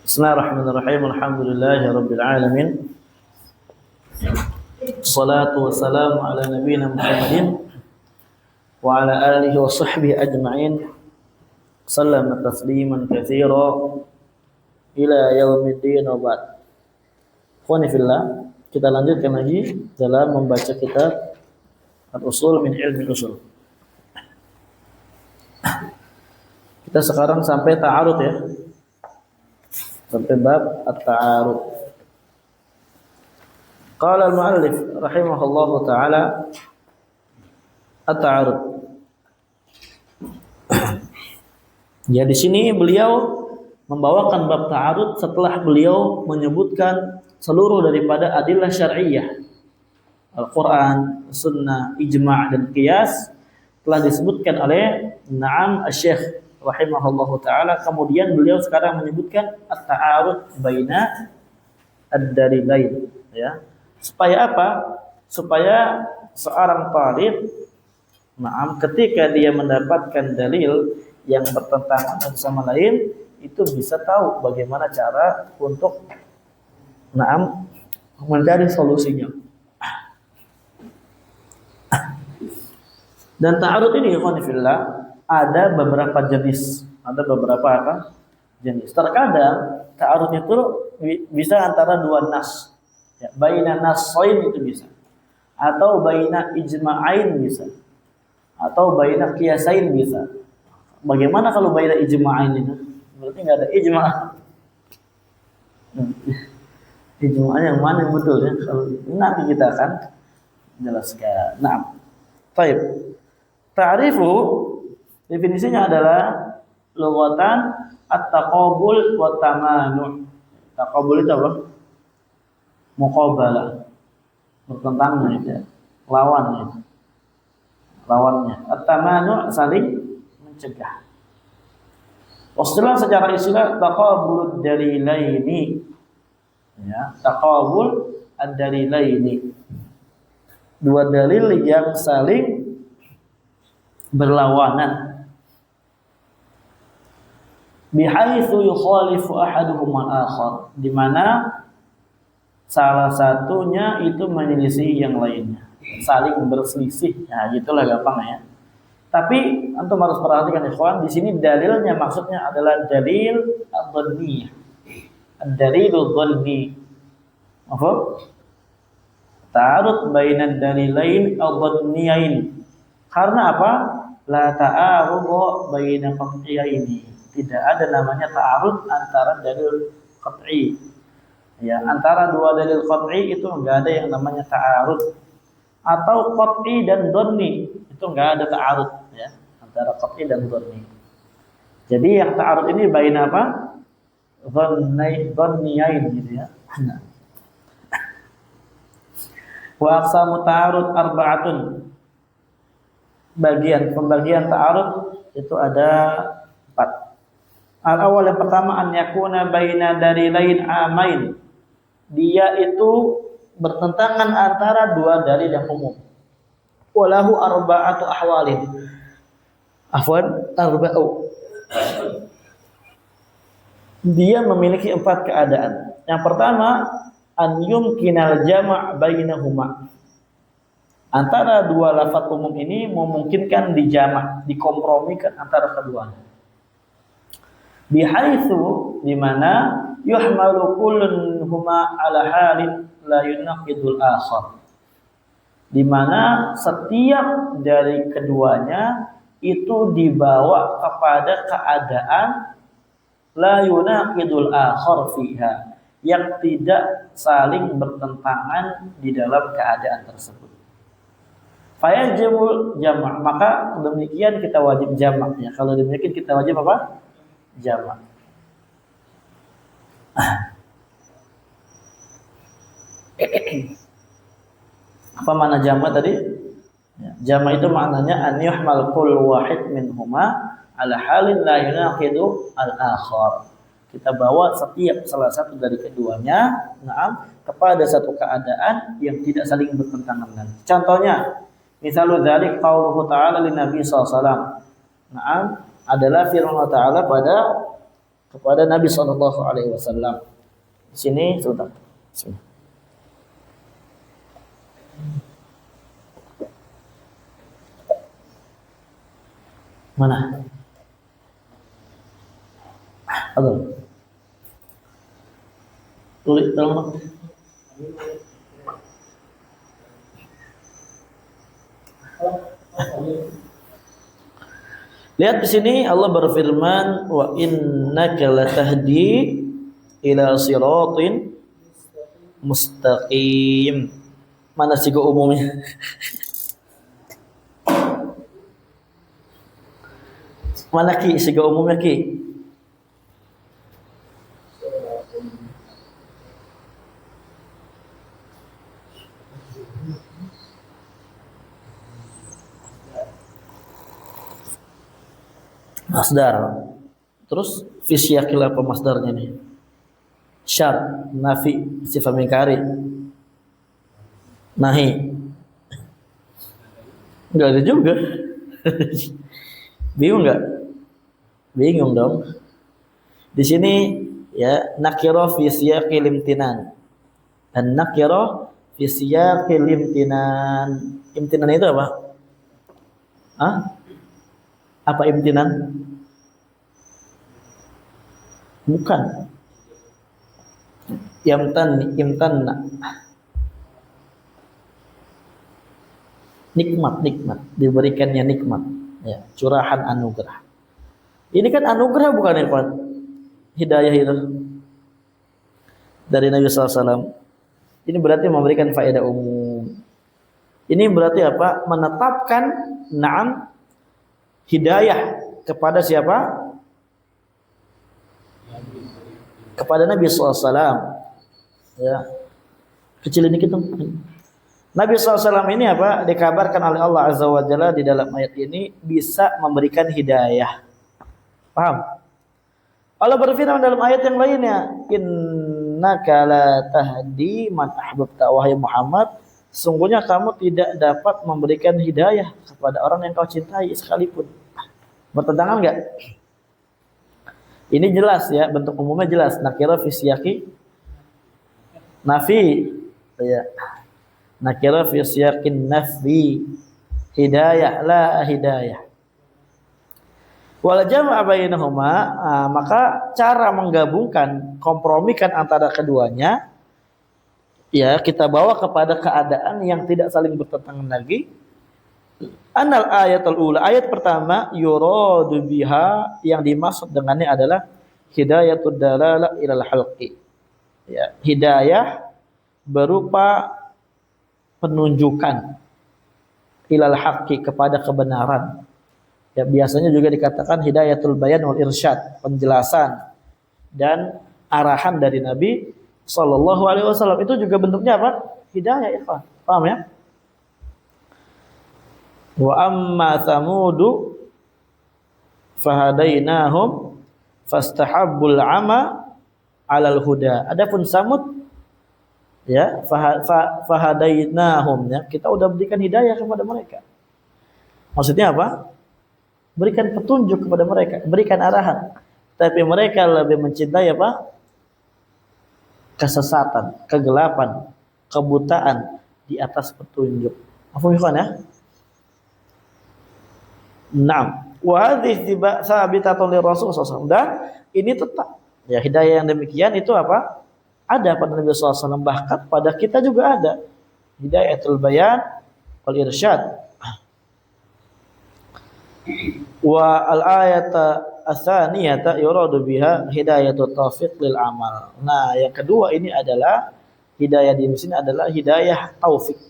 Bismillahirrahmanirrahim. Alhamdulillahirabbil alamin. Wassalatu wassalamu ala nabiyyina Muhammadin wa ala alihi wa sahbihi ajma'in. Sallama tasliman katsira ila yaumiddin wa ba'd. Ikhwani fillah, kita lanjutkan lagi dalam membaca kitab Al-Usul min Ilmi Usul. Kita sekarang sampai ta'arud ya. Sampai bab at-ta'arud. Qala al-mu'allif rahimahullahu ta'ala at-ta'arud. Ya, di sini beliau membawakan bab ta'arud setelah beliau menyebutkan seluruh daripada adillah syar'iyyah. Al-Qur'an, sunnah, ijma' dan qiyas telah disebutkan oleh Na'am Asy-Syaikh rahimahullahu ta'ala. Kemudian beliau sekarang menyebutkan at-ta'arud baina ad-dalilain, ya. Supaya apa? Supaya seorang talib ketika dia mendapatkan dalil yang bertentangan satu sama lain, itu bisa tahu bagaimana cara untuk mencari solusinya. Dan ta'arud ini ikhwan fillah ada beberapa jenis, jenis. Terkadang ta'arud itu bisa antara dua nas, ya, baina nassain itu bisa, atau baina ijma'ain bisa, atau baina qiyasain bisa. Bagaimana kalau baina ijma'ain itu? Berarti nggak ada ijma'. Ijma' yang mana yang betul ya? Kalau nanti kita akan jelaskan. Nah, baik. Ta'rifu definisinya adalah lughatan at-taqabul wa tamanu'. Taqabul itu apa? Muqabalah. Bertentangan itu. Lawannya. At-tamanu' saling mencegah. Istilah secara istilah taqabulud dalilaini. Ya, taqabul ad-dalilaini. Dua dalil yang saling berlawanan. Bihaitsu yukhalifu ahaduhum al-akhar, di mana salah satunya itu menyelisih yang lainnya, saling berselisih. Nah, gitulah gampangnya. Tapi antum harus perhatikan ikhwan, di sini dalilnya maksudnya adalah dalil ad-dhanniyah. Ad-dalilul dhanni. Apa? Ta'arud bainad dalilain ad-dhanniyain. Karena apa? La ta'arud baina qat'iyaini. Tidak ada namanya ta'arud antara dalil qat'i. Ya, antara dua dalil qat'i itu enggak ada yang namanya ta'arud. Atau qat'i dan dhanni, itu enggak ada ta'arud ya, antara qat'i dan dhanni. Jadi yang ta'arud ini baina apa? Dhanniyain gitu ya. Wa aqsamu ta'arud arba'atun. Pembagian ta'arud itu ada 4. Al-awwal, yang pertama, an yakuna baina dalilain amain. Dia itu bertentangan antara dua dalil yang umum. Walahu arba'atu ahwalin. Dia memiliki 4 keadaan. Yang pertama, an yumkinal jama' bainahuma. Antara dua lafaz umum ini memungkinkan dijama', dikompromikan antara keduanya. Bihaitsu, di mana yuhmalu kullun huma ala halin la yunaqidul akhar. Di mana setiap dari keduanya itu dibawa kepada keadaan la yunaqidul akhar fiha, yang tidak saling bertentangan di dalam keadaan tersebut. Fayajibul jama', maka demikian kita wajib jama', ya. Kalau demikian kita wajib apa? Jama'. Apa makna jama' tadi? Ya, jama' itu maknanya an yuhmal kullu wahid minhuma ala halin la yunaqidu al-akhar. Kita bawa setiap salah satu dari keduanya kepada satu keadaan yang tidak saling bertentangan dengan. Contohnya, misalnya dzalik qauluhu ta'ala lin nabi sallallahu alaihi wasallam. Adalah firman Allah Ta'ala pada kepada Nabi Shallallahu Alaihi Wasallam. Di sini sebentar. Mana? Aduh. Tulis tolong. Lihat di sini Allah berfirman, wa innaka latahdi ila siratin mustaqim. Mana sigo umumnya? Mana ki sigo umumnya ki? Masdar. Terus fi siyaqil apa masdarnya nih? Syar, nafi, sifat mengkari. Nahi. Enggak ada juga. Bingung enggak? Bingung dong. Di sini ya nakira fi siyaqil imtinan. Dan nakira fi siyaqil imtinan. Imtinan itu apa? Hah? Apa imtinan? Bukan. Imtanna. Nikmat, diberikannya nikmat, ya, curahan anugerah. Ini kan anugerah bukan nikmat. Hidayah itu dari Nabi SAW. Ini berarti memberikan faedah umum. Ini berarti apa? Menetapkan na'am hidayah kepada siapa? Kepada Nabi SAW. Ya. Kecil ini kita. Nabi SAW ini apa? Dikabarkan oleh Allah Azza wa Jalla di dalam ayat ini bisa memberikan hidayah. Paham? Allah berfirman dalam ayat yang lainnya, innaka la tahdi man ahbabta, wahai Muhammad, sungguhnya kamu tidak dapat memberikan hidayah kepada orang yang kau cintai sekalipun. Bertentangan enggak? Ini jelas ya, bentuk umumnya jelas. Nakira fi siyaqi nafi. Ya. Nakira fi siyaqin nafi. Hidayah la hidayah. Wal jam'a bainahuma, maka cara menggabungkan, kompromikan antara keduanya ya kita bawa kepada keadaan yang tidak saling bertentangan lagi. Anal ayatul ula, ayat pertama yuradu biha, yang dimaksud dengannya adalah hidayatud dalalah ilal halqi. Ya, hidayah berupa penunjukan ilal haqqi, kepada kebenaran. Ya, biasanya juga dikatakan hidayatul bayan wal irsyad, penjelasan dan arahan dari Nabi sallallahu alaihi wasallam. Itu juga bentuknya apa? Hidayah, ikhwan. Paham ya? Wa amma samudu fahadainahum fastahabbul ama 'alal huda. Adapun Samud ya fahadainahum, ya, kita udah berikan hidayah kepada mereka. Maksudnya apa? Berikan petunjuk kepada mereka, berikan arahan. Tapi mereka lebih mencintai apa? Kesesatan, kegelapan, kebutaan di atas petunjuk. Apa ya? Naam, wa hadhihi sabitatun lirrasul sallallahu alaihi wasallam. Dan ini tetap ya, hidayah yang demikian itu apa? Ada pada Nabi sallallahu alaihi wasallam, bahkan pada kita juga ada. Hidayatul bayan wal irsyad. Wa al-ayata ats-tsaniyata yuradu biha hidayatut taufiq lil amal. Nah, yang kedua ini adalah hidayah di sini adalah hidayah taufik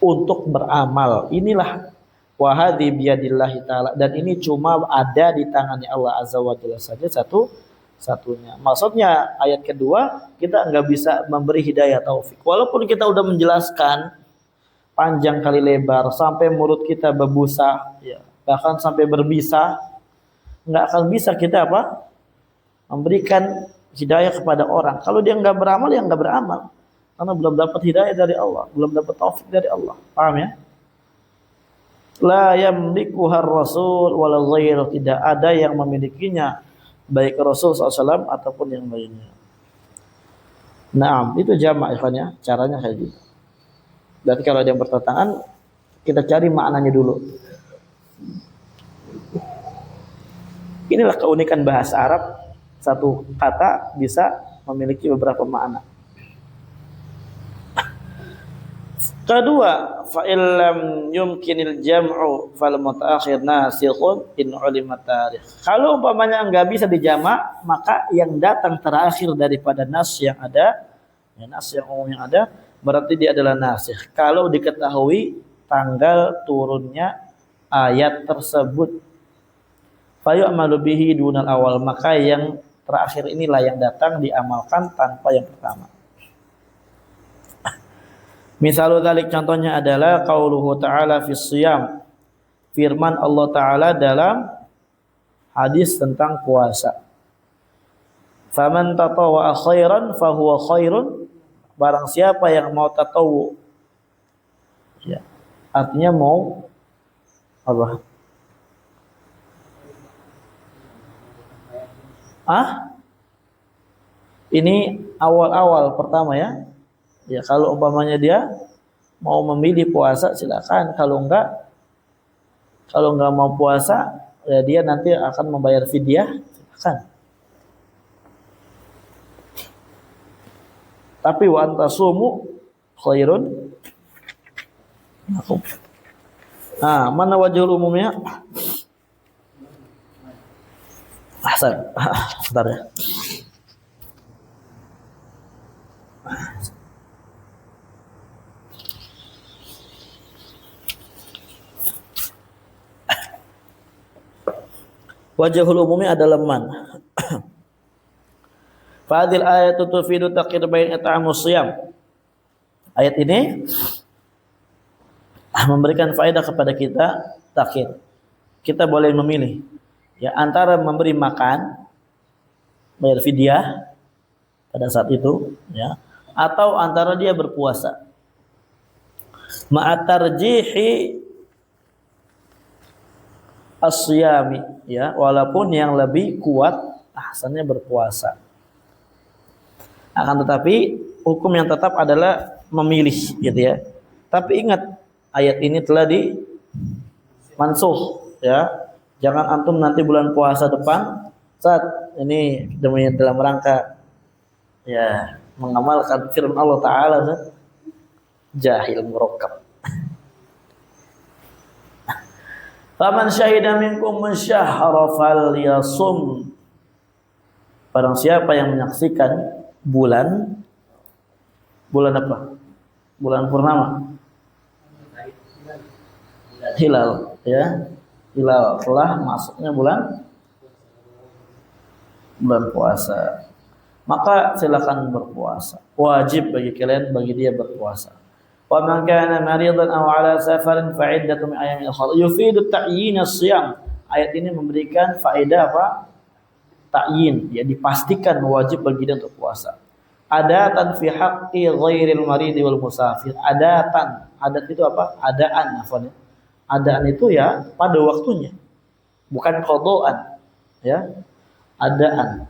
untuk beramal. Inilah wa hadhi biyadillahi ta'ala, dan ini cuma ada di tangannya Allah Azza wa Jalla saja satunya. Maksudnya ayat kedua kita enggak bisa memberi hidayah taufik. Walaupun kita udah menjelaskan panjang kali lebar sampai mulut kita berbusa, ya, bahkan sampai berbisa, enggak akan bisa kita apa? Memberikan hidayah kepada orang. Kalau dia enggak beramal, ya enggak beramal. Karena belum dapat hidayah dari Allah, belum dapat taufik dari Allah. Paham ya? La yamlikuhar rasul wala ghairu, tidak ada yang memilikinya baik Rasul SAW ataupun yang lainnya. Nah, itu jamak ikhwannya, caranya kayak gitu. Berarti kalau ada yang bertentangan, kita cari maknanya dulu. Inilah keunikan bahasa Arab, satu kata bisa memiliki beberapa makna. Kedua, fa illam yumkinil jam'u fal mutaakhir nasikhun in ulima tarikh. Kalau umpamanya enggak bisa dijamak, maka yang datang terakhir daripada nas yang ada, ya nas yang umum yang ada, berarti dia adalah nasikh. Kalau diketahui tanggal turunnya ayat tersebut, fa yu'malu bihi dunal awal, maka yang terakhir inilah yang datang diamalkan tanpa yang pertama. Misalul dzalik, contohnya adalah qauluhu ta'ala fis shiyam, firman Allah Ta'ala dalam hadis tentang puasa. Faman tatawwa'a khairan fahuwa khairun, barang siapa yang mau tatawwu, ya, artinya mau apa? Ini awal-awal pertama ya. Ya kalau umpamanya dia mau memilih puasa silakan, kalau enggak mau puasa ya dia nanti akan membayar fidyah, silakan. Tapi wa antasumu khairun lakum. Nah, mana wajhul umumnya? Ahsan. Bentar ya. Wajhul umumnya adalah man. Fadil ayatu tufidu taqir bain it'amus shiyam. Ayat ini memberikan faedah kepada kita takhir. Kita boleh memilih ya antara memberi makan, bayar fidyah pada saat itu ya, atau antara dia berpuasa. Ma'atarjihi as-siyami ya, walaupun yang lebih kuat ahsannya berpuasa. Akan tetapi hukum yang tetap adalah memilih gitu ya. Tapi ingat ayat ini telah dimansuh ya. Jangan antum nanti bulan puasa depan saat ini demi dalam rangka ya mengamalkan firman Allah Ta'ala jahil murakkab. Faman syahida minkum syahra falyasum. Barang siapa yang menyaksikan bulan apa? Bulan purnama. Hilal ya. Hilal telah masuknya bulan puasa. Maka silakan berpuasa. Wajib bagi kalian, bagi dia berpuasa. Wa man kana maridan aw ala safarin fa iddatun min ayyamin ukhra. Yufidu ta'yin as-shiyam. Ayat ini memberikan faedah apa? Ta'yin, ya dipastikan wajib bagi dia untuk puasa. Adatan fi haqqi ghairil maridi wal musafir. Adatan, adat itu apa? Adaan, afwan. Adaan itu ya pada waktunya. Bukan qadaan, ya. Adaan.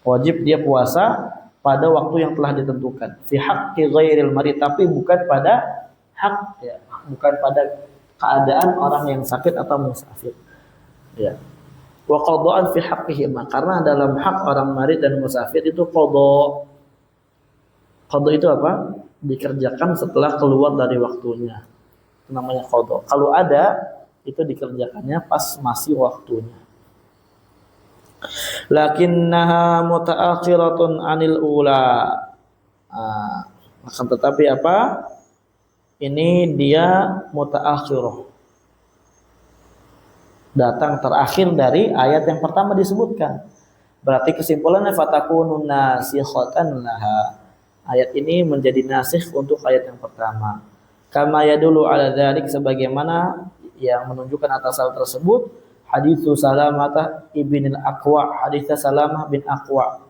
Wajib dia puasa pada waktu yang telah ditentukan. Fi haqqi ghairil marid, tapi bukan pada hak ya, bukan pada keadaan orang yang sakit atau musafir. Ya. Wa qadaan fi haqqihima, karena dalam hak orang marid dan musafir itu qada. Qada itu apa? Dikerjakan setelah keluar dari waktunya. Itu namanya qada. Kalau ada itu dikerjakannya pas masih waktunya. Lakinnaha mutaakhiratun anil ula. Akan tetapi apa? Ini dia mutaakhirah. Datang terakhir dari ayat yang pertama disebutkan. Berarti kesimpulannya fatakunun nasikhatan laha. Ayat ini menjadi nasikh untuk ayat yang pertama. Kama yadullu ala dzalik, sebagaimana yang menunjukkan atas hal tersebut haditsu Salamah ibn al-Aqwa, hadits Salamah bin Aqwa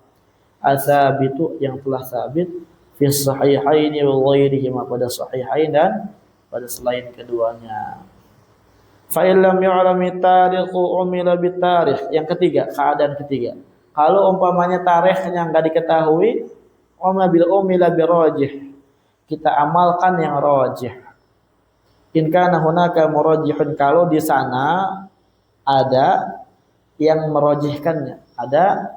as-sabitu yang telah sabit fi sahihaini wa ghairihima, pada sahihain dan pada selain keduanya. Fa illam yu'lami tarikhu umila bitarikh. Yang ketiga, keadaan ketiga. Kalau umpamanya tarikhnya enggak diketahui, umila birajih. Kita amalkan yang rajih. In kana hunaka murajjihun, kalau di sana ada yang merojihkannya, ada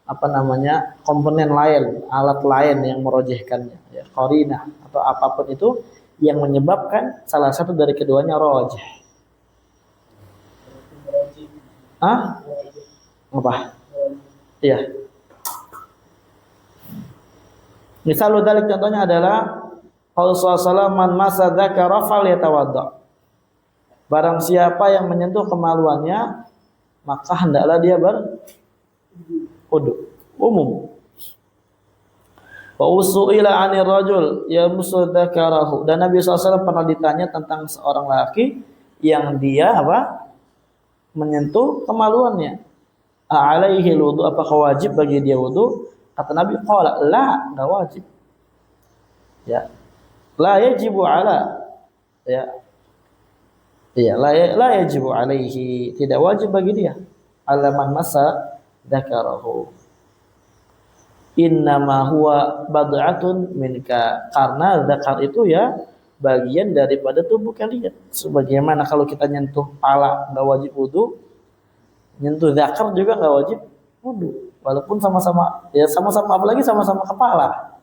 apa namanya, komponen lain, alat lain yang merojihkannya, ya, qarinah atau apapun itu yang menyebabkan salah satu dari keduanya rajih. Ah? Apa? Iya. Misal dalik contohnya adalah Rasulullah man masa dzakara falyatawadda. Barang siapa yang menyentuh kemaluannya, maka hendaklah dia berwudu. Umum. Wa usuila 'anil rajul yamusu dzakarahu. Dan Nabi SAW pernah ditanya tentang seorang laki yang dia apa? Menyentuh kemaluannya. Alaihi wudu, apakah wajib bagi dia wudu? Kata Nabi, qala la, enggak wajib. Ya. La yajibu ala, ya. Iya, la yajibu alaihi, tidak wajib bagi dia. Alaman masa dzakarahu. Innama huwa bad'atun minka, karena zakar itu ya bagian daripada tubuh kalian. Sebagaimana kalau kita nyentuh pala enggak wajib wudu, nyentuh zakar juga enggak wajib wudu. Walaupun sama-sama, ya sama-sama, apalagi sama-sama kepala.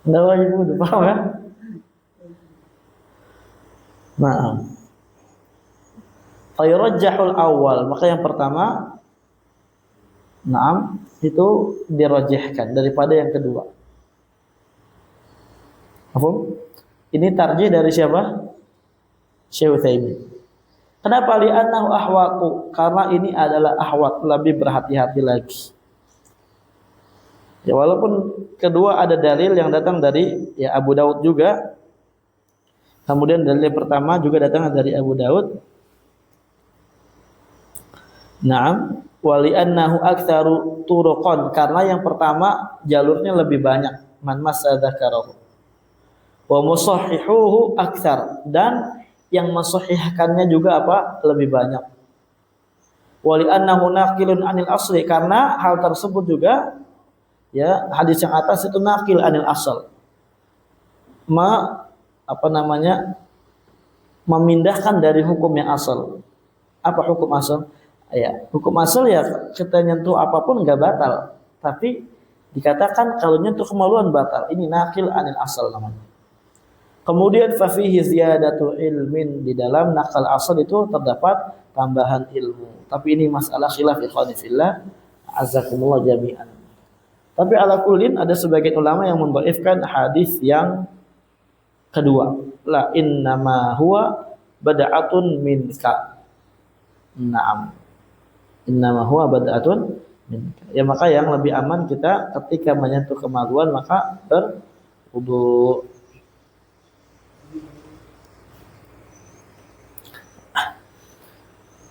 Enggak wajib wudu, paham kan? Nah, fayurajjahul awal, maka yang pertama, naam, itu dirajihkan daripada yang kedua. Apa? Ini tarjih dari siapa? Syekh Utsaimin. Kenapa? Li'annahu ahwatu, karena ini adalah ahwat, lebih berhati-hati lagi. Ya, walaupun kedua ada dalil yang datang dari ya Abu Daud juga. Kemudian dalil pertama juga datang dari Abu Daud. Naam, wali annahu aktsaru turuqan, karena yang pertama jalurnya lebih banyak, man massa dzakarahu. Wa musahhihuhu aktsar, dan yang mensahihkannya juga apa? Lebih banyak. Wali annahu naqilun anil asli, karena hal tersebut juga ya hadis yang atas itu naqil anil asal. Apa namanya, memindahkan dari hukum yang asal. Apa hukum asal? Ya, hukum asal ya kita nyentuh apapun enggak batal, tapi dikatakan kalau nyentuh kemaluan batal. Ini nakil anil asal namanya. Kemudian fa fihi ziyadatu ilmin, di dalam nakal asal itu terdapat tambahan ilmu. Tapi ini masalah khilaf ikhwan fillah, azakumullah jami'an. Tapi ala kullin ada sebagian ulama yang mendhaifkan hadis yang kedua, la innama huwa bad'atun minka. Naam. Innama huwa bad'atun minka. Ya, maka yang lebih aman kita ketika menyentuh kemaluan maka berwudu.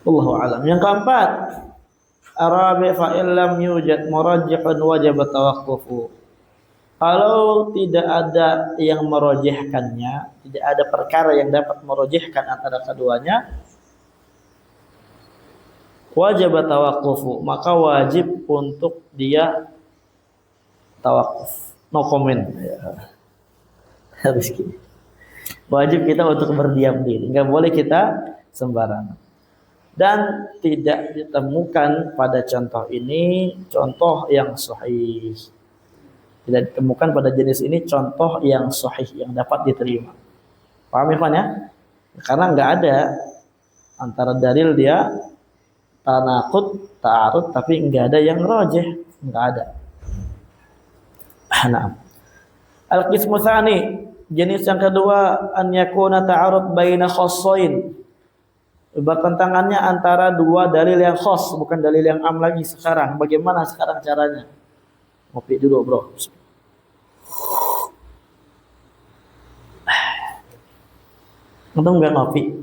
Wallahu a'lam. Yang keempat, arabi fa illam yujad murajjihun wajib tawaqqufu. Kalau tidak ada yang merojihkannya, tidak ada perkara yang dapat merojihkan antara keduanya, wajib tawaqqufu, maka wajib untuk dia tawakuf, no comment. Ya. Harus gini. Wajib kita untuk berdiam diri, nggak boleh kita sembarangan. Dan tidak ditemukan pada contoh ini contoh yang sahih. Tidak ditemukan pada jenis ini contoh yang sahih yang dapat diterima. Paham ya, Pak ya? Karena nggak ada antara dalil dia tanaqud, ta'arud, tapi nggak ada yang rajih, nggak ada. Nah, al-qismu tsani, jenis yang kedua, an yakuna ta'arud baina khassain. Bertentangannya antara dua dalil yang khas, bukan dalil yang am lagi sekarang. Bagaimana sekarang caranya? Ngopi dulu, bro. Untung nggak ngopi.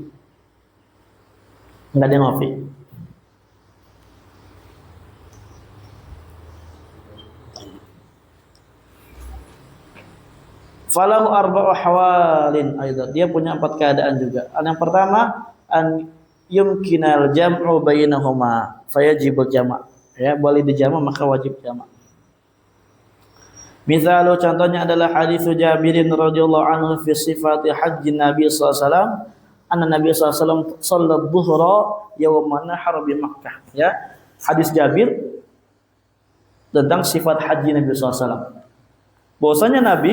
Nggak ada ngopi. Falahu arba'u hawalin aidan. Dia punya 4 keadaan juga. Yang pertama, an yumkinal jam'u bainahuma fayajibul jama'. Ya, boleh dijama' maka wajib jama'. Misalu contohnya adalah hadis Jabirin radhiyallahu anhu fi sifati haji Nabi sallallahu alaihi wasallam. Anna Nabi sallallahu alaihi wasallam shalla dhuhra yawma nahar bi Makkah. Ya, hadis Jabir tentang sifat haji Nabi sallallahu alaihi wasallam. Bahwasanya Nabi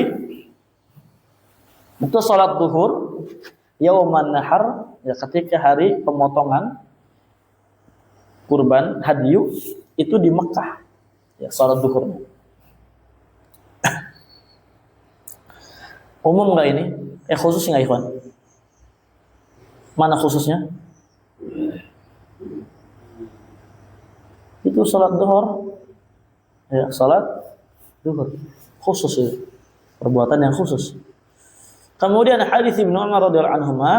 itu salat zuhur yauman nahar, ya ketika hari pemotongan kurban hadyu itu di Mekah. Ya, salat zuhurnya. Umum enggak ini? Khusus enggak, ikhwan? Mana khususnya? Itu salat zuhur. Ya, salat zuhur. Khusus itu. Perbuatan yang khusus. Kemudian hadis Ibnu Umar radhiyallahu anhuma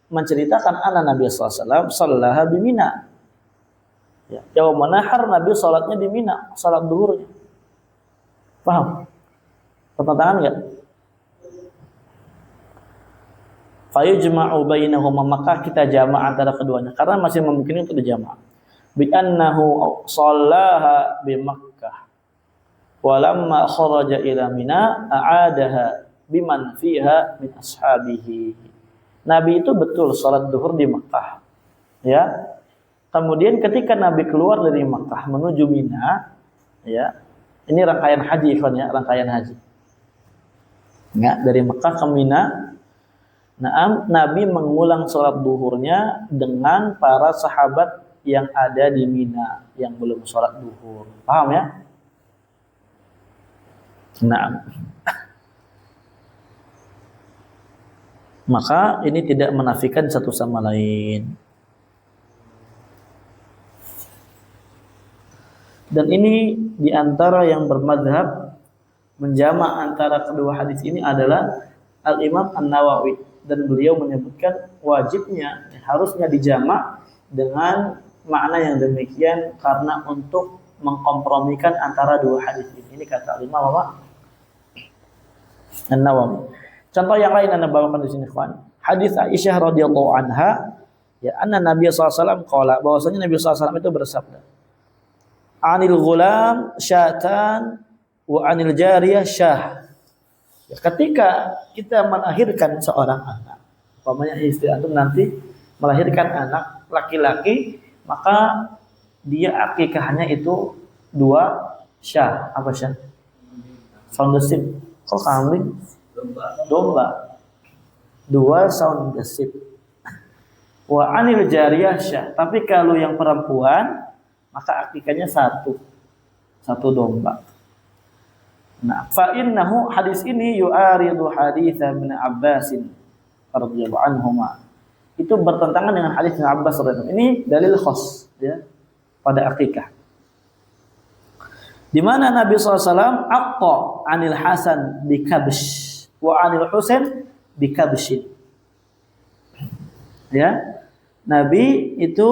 menceritakan anna Nabi sallallahu alaihi wasallam shallaha bi Mina. Ya, yaum nahar Nabi salatnya di Mina, salat zuhurnya. Paham? Pertentangan enggak? Fayujma'u bainahuma, maka kita jama' antara keduanya karena masih memungkinkan untuk dijama'. Bi annahu shallaha bi Makkah. Walamma kharaja ila Mina a'adaha biman fiha min ashabihi. Nabi itu betul salat zuhur di Makkah. Ya. Kemudian ketika Nabi keluar dari Makkah menuju Mina, ya. Ini rangkaian haji, ikhwan ya, rangkaian haji. Ya, dari Makkah ke Mina. Nabi mengulang salat zuhurnya dengan para sahabat yang ada di Mina yang belum salat zuhur. Paham ya? Nah, maka ini tidak menafikan satu sama lain. Dan ini diantara yang bermadhab menjama' antara kedua hadis ini adalah Al-Imam An-Nawawi, dan beliau menyebutkan wajibnya, harusnya dijama' dengan makna yang demikian karena untuk mengkompromikan antara dua hadis ini. Ini kata Al-Imam An-Nawawi. Contoh yang lain Anda bawakan di sini, kawan. Hadis Aisyah radhiyallahu anha, ya, anna Nabi sallallahu alaihi wasallam qala, bahwasanya Nabi sallallahu alaihi wasallam itu bersabda, "Anil ghulam syatan wa anil jariyah syah." Ya, ketika kita melahirkan seorang anak, umpamanya istri antum nanti melahirkan anak laki-laki, maka dia akikahnya itu 2 syah. Apa syah? Sound the sheep. Kok kambing? Domba. 2 sound the sheep. Wa anil jariyah syah. Tapi kalau yang perempuan, maka akikahnya 1 domba. Nah, fa innahu, hadis ini yu'aridu hadits Ibnu Abbas radhiyallahu anhuma. Itu bertentangan dengan hadis Ibnu Abbas radhiyallahu anhu. Ini dalil khas, ya, pada akikah. Di mana Nabi SAW aqqa anil Hasan bi kabsh wa anil Husain bi kabshin. Ya, Nabi itu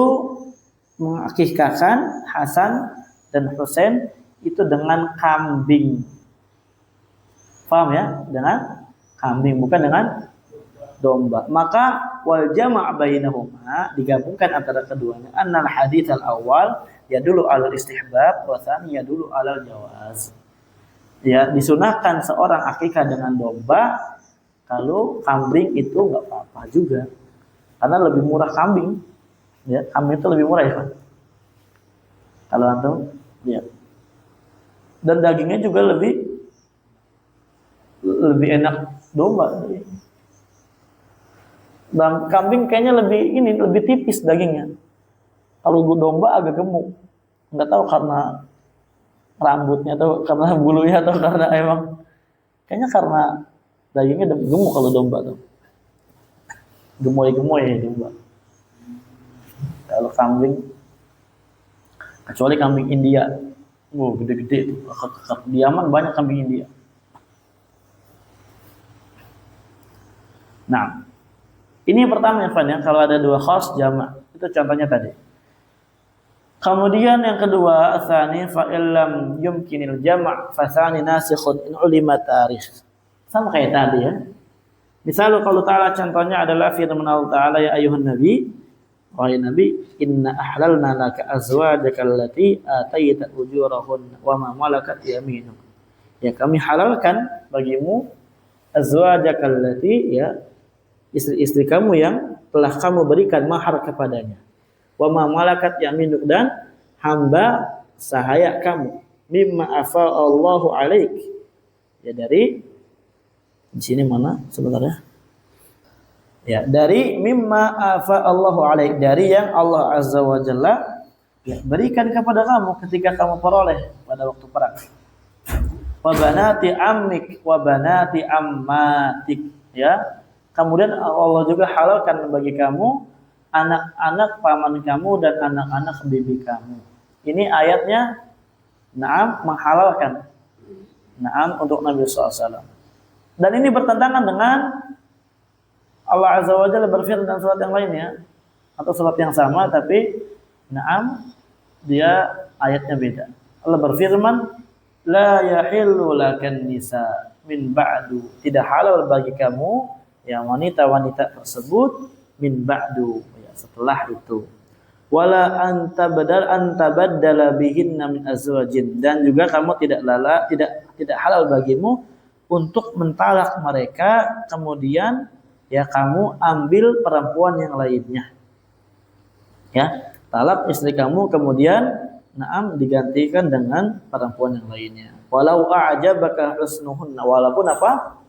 mengakikahkan Hasan dan Husain itu dengan kambing. Paham ya? Dengan kambing, bukan dengan domba. Maka wal jama' bainahuma, digabungkan antara keduanya. Annal hadits al-awwal yadullu 'alal istihbab wa tsani yadullu 'alal jawaz. Ya, disunahkan seorang akikah dengan domba, kalau kambing itu enggak apa-apa juga. Karena lebih murah kambing. Ya, kambing itu lebih murah, ya, Pak. Kalau antum lihat. Dan dagingnya juga lebih enak domba. Dan kambing kayaknya lebih tipis dagingnya. Kalau domba agak gemuk. Enggak tahu karena rambutnya atau karena bulunya atau karena emang kayaknya karena dagingnya gemuk kalau domba tuh. Gemoy-gemoy domba. Kalau kambing, kecuali kambing India, gede-gede itu. Di Yaman banyak kambing India. Nah, ini pertama ya, kalau ada 2 khas jama', itu contohnya tadi. Kemudian yang kedua, tsani fa illam yumkinil jama' fa tsani nasikhun in ulima tarikh. Sama kayak tadi ya. Misal kalau Ta'ala contohnya adalah firman Allah Ta'ala ya ayuhan nabi, wahai nabi, inna ahlalna laka azwajaka allati ataita ujurahunna wa ma malakat yaminuk. Ya kami halalkan bagimu azwajaka allati, ya istri-istri kamu yang telah kamu berikan mahar kepadanya. Wa ma malakat yaminuk, dan hamba sahaya kamu. Mimma afa Allahu alaik. Ya dari di sini mana sebenarnya? Ya, dari mimma afa Allahu alaik, dari yang Allah Azza wa Jalla ya, berikan kepada kamu ketika kamu peroleh pada waktu perang. Wa banati ammik wa banati ammatik, ya. Kemudian Allah juga halalkan bagi kamu anak-anak paman kamu dan anak-anak bibi kamu. Ini ayatnya na'am menghalalkan. Na'am untuk Nabi SAW. Dan ini bertentangan dengan Allah Azza wa Jalla berfirman dalam surat yang lainnya atau surat yang sama tapi na'am dia ayatnya beda. Allah berfirman la yahillu lakan nisa min ba'du, tidak halal bagi kamu yang wanita-wanita tersebut min ba'du, ya, setelah itu. Wala antabaddala bihinna min azwajin, dan juga kamu tidak halal bagimu untuk mentalak mereka kemudian ya kamu ambil perempuan yang lainnya. Ya, talak istri kamu kemudian na'am digantikan dengan perempuan yang lainnya. Walau a'jabaka husnuhunna, walaupun apa?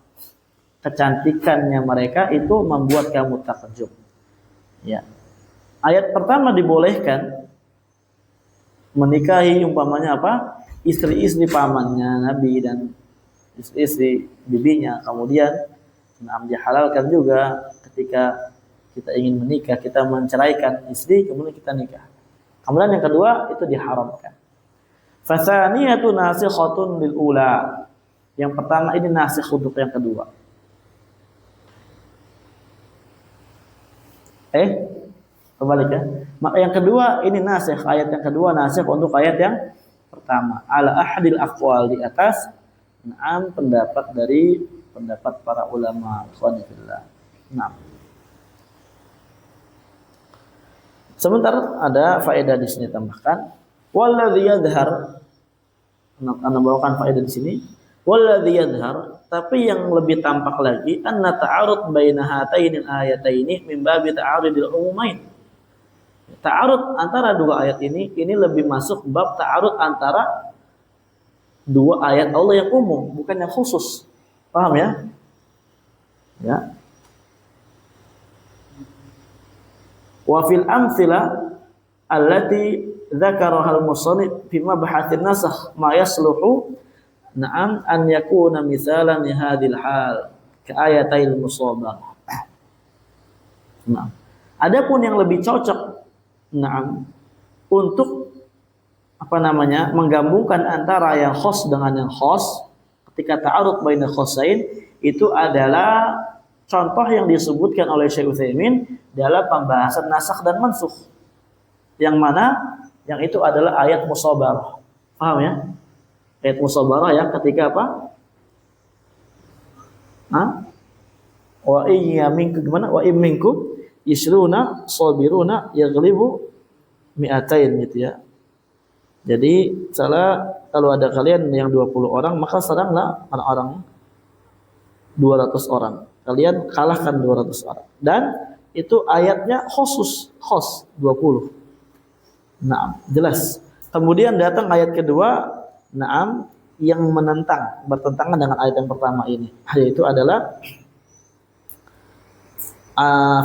Kecantikannya mereka itu membuat kamu takjub. Ya. Ayat pertama dibolehkan menikahi umpamanya apa? Istri-istri pamannya Nabi dan istri-istri bibinya. Kemudian dihalalkan juga ketika kita ingin menikah, kita menceraikan istri kemudian kita nikah. Kemudian yang kedua itu diharamkan. Fasaniyatu nasikhatun lil ula. Yang pertama ini nasikh untuk yang kedua. Kembali ya. Maka yang kedua ini nasikh, ayat yang kedua nasikh untuk ayat yang pertama. Ala ahadil aqwal, di atas na'am pendapat dari pendapat para ulama. Alhamdulillah. Nah. Sebentar ada faedah di sini tambahkan. Walladzi yadhhar, ana bawakan faedah di sini. Walladzi yadhhar, tapi yang lebih tampak lagi anna ta'arud baina hataini ayataini min babi ta'arudil umumain. Ta'arud antara dua ayat ini lebih masuk bab ta'arud antara dua ayat Allah yang umum, bukan yang khusus. Paham ya? Ya. Wa fil amthila allati dzakaraha al-musannif fi mabhatsin nasakh ma yasluhu na'am an yakuna misalan li hadhil hal ka ayatil musabbah. Nah, adapun yang lebih cocok na'am untuk menggabungkan antara yang khos dengan yang khos ketika ta'arud baina khossain itu adalah contoh yang disebutkan oleh Syekh Utsaimin dalam pembahasan nasakh dan mansukh. Yang mana? Yang itu adalah ayat musabarah. Paham ya? Ayat musabarah ya ketika apa? Wa iyya minkum gimana? Wa im minkum yusruna sabiruna yaghlibu mi'atain gitu ya. Jadi kalau ada kalian yang 20 orang maka seranglah orang-orang 200 orang. Kalian kalahkan 200 orang. Dan itu ayatnya khos 20. Naam, jelas. Kemudian datang ayat kedua, naam, yang bertentangan dengan ayat yang pertama ini. Yaitu adalah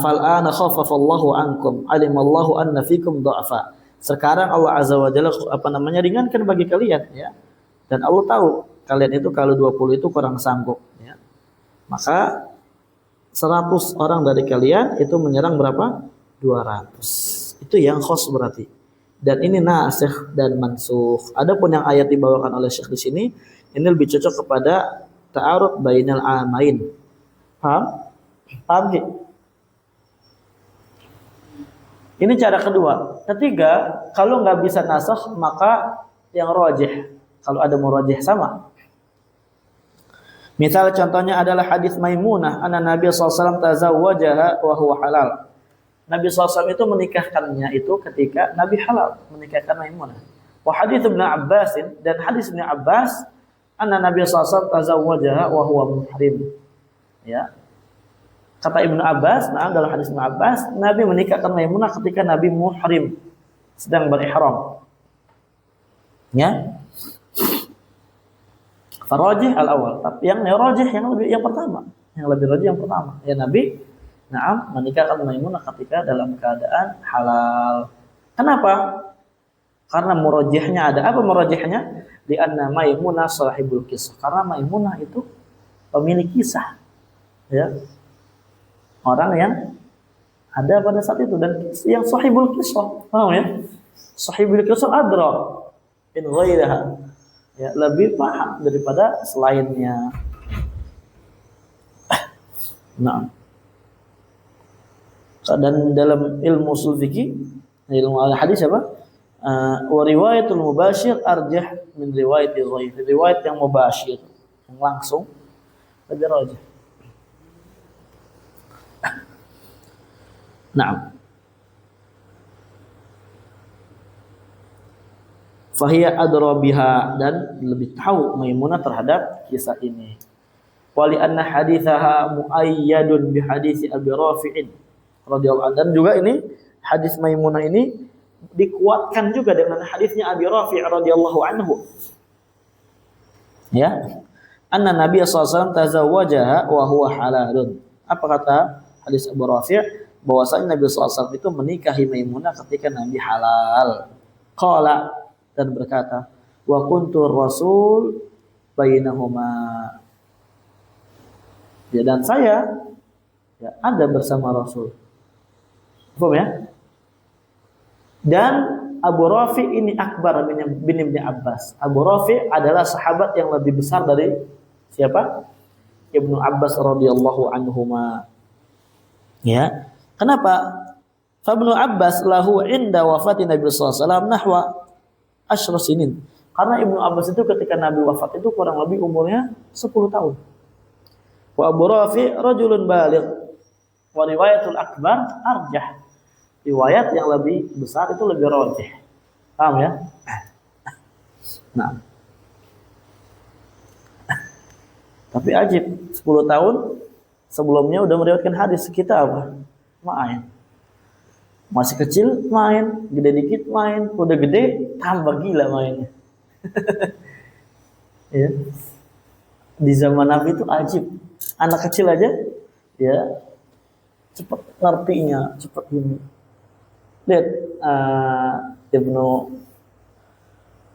fal'ana khaffafallahu ankum alimallahu anna fikum dha'fa. Sekarang Allah Azza wa Jalla ringankan bagi kalian ya. Dan Allah tahu kalian itu kalau 20 itu kurang sanggup ya. Maka 100 orang dari kalian itu menyerang berapa? 200. Itu yang khos berarti. Dan ini nasikh dan mansukh. Adapun yang ayat dibawakan oleh Syekh di sini, ini lebih cocok kepada ta'arud bainal amain. Paham? Paham sih? Ini cara kedua. Ketiga, kalau nggak bisa nasikh maka yang rajih. Kalau ada murajih sama. Misal contohnya adalah hadis Maimunah, anna Nabi sallallahu alaihi wasallam tazawwajaha wa huwa halal. Nabi SAW itu menikahkannya itu ketika Nabi halal menikahkan Maimunah. Wa hadits Ibnu Abbas, dan hadis Ibnu Abbas, anna Nabi SAW tazawwajaha wa huwa muhrim. Ya. Kata Ibnu Abbas, nah dalam hadis Ibnu Abbas, Nabi menikahkan Maimunah ketika Nabi muhrim, sedang berihram. Ya. Farajih al-awwal, tapi yang rajih yang pertama, yang lebih rajih yang pertama. Ya Nabi menikahkan Maimunah ketika dalam keadaan halal. Kenapa? Karena murajihnya ada. Apa murajihnya? Di anna Maimunah sahibul kisah. Karena Maimunah itu pemilik kisah. Ya. Orang yang ada pada saat itu dan yang sahibul kisah. Paham ya? Sahibul kisah adra in ghairaha. Ya, lebih paham daripada selainnya. Nah. Dan dalam ilmu ushul fikih, ilmu hadis apa? Wa riwayatul mubashir arjah min riwayati ghair. Riwayat yang mubashir, yang langsung lebih rajih. Naam. Fahiya adra biha, dan lebih tahu Maimunah terhadap kisah ini. Wa li anna hadithaha muayyadun bi hadits Abi Rafi'in radhiyallahu anhu, dan juga ini hadis Maimunah ini dikuatkan juga dengan hadisnya Abi Rafi' radhiyallahu anhu. Ya. Anna Nabi sallallahu alaihi wasallam tazawwajaha wa huwa halalun. Apa kata hadis Abu Rafi'? Bahwasanya Nabi sallallahu alaihi wasallam itu menikahi Maimunah ketika Nabi halal. Qala, dan berkata, wa kuntur rasul bainahuma. Ya, dan saya ada bersama Rasul. Paham ya? Dan Abu Rafi ini akbar bin Ibn Abbas. Abu Rafi adalah sahabat yang lebih besar dari siapa? Ibnu Abbas radhiyallahu anhuma. Ya. Kenapa? Fa Ibnu Abbas lahu inda wafati Nabi sallallahu alaihi wasallam nahwa asyra sinin. Karena Ibnu Abbas itu ketika Nabi wafat itu kurang lebih umurnya 10 tahun. Wa Abu Rafi rajulun baligh. Wa riwayatul akbar arjah. Riwayat yang lebih besar itu lebih rajih. Paham ya? Nah. Tapi ajib, 10 tahun sebelumnya udah meriwayatkan hadis. Kita apa? Main. Masih kecil main, gede dikit main, udah gede tambah gila mainnya. Ya. Di zaman Nabi itu ajib. Anak kecil aja ya cepat ngertinya, cepat ini. Lihat Ibnu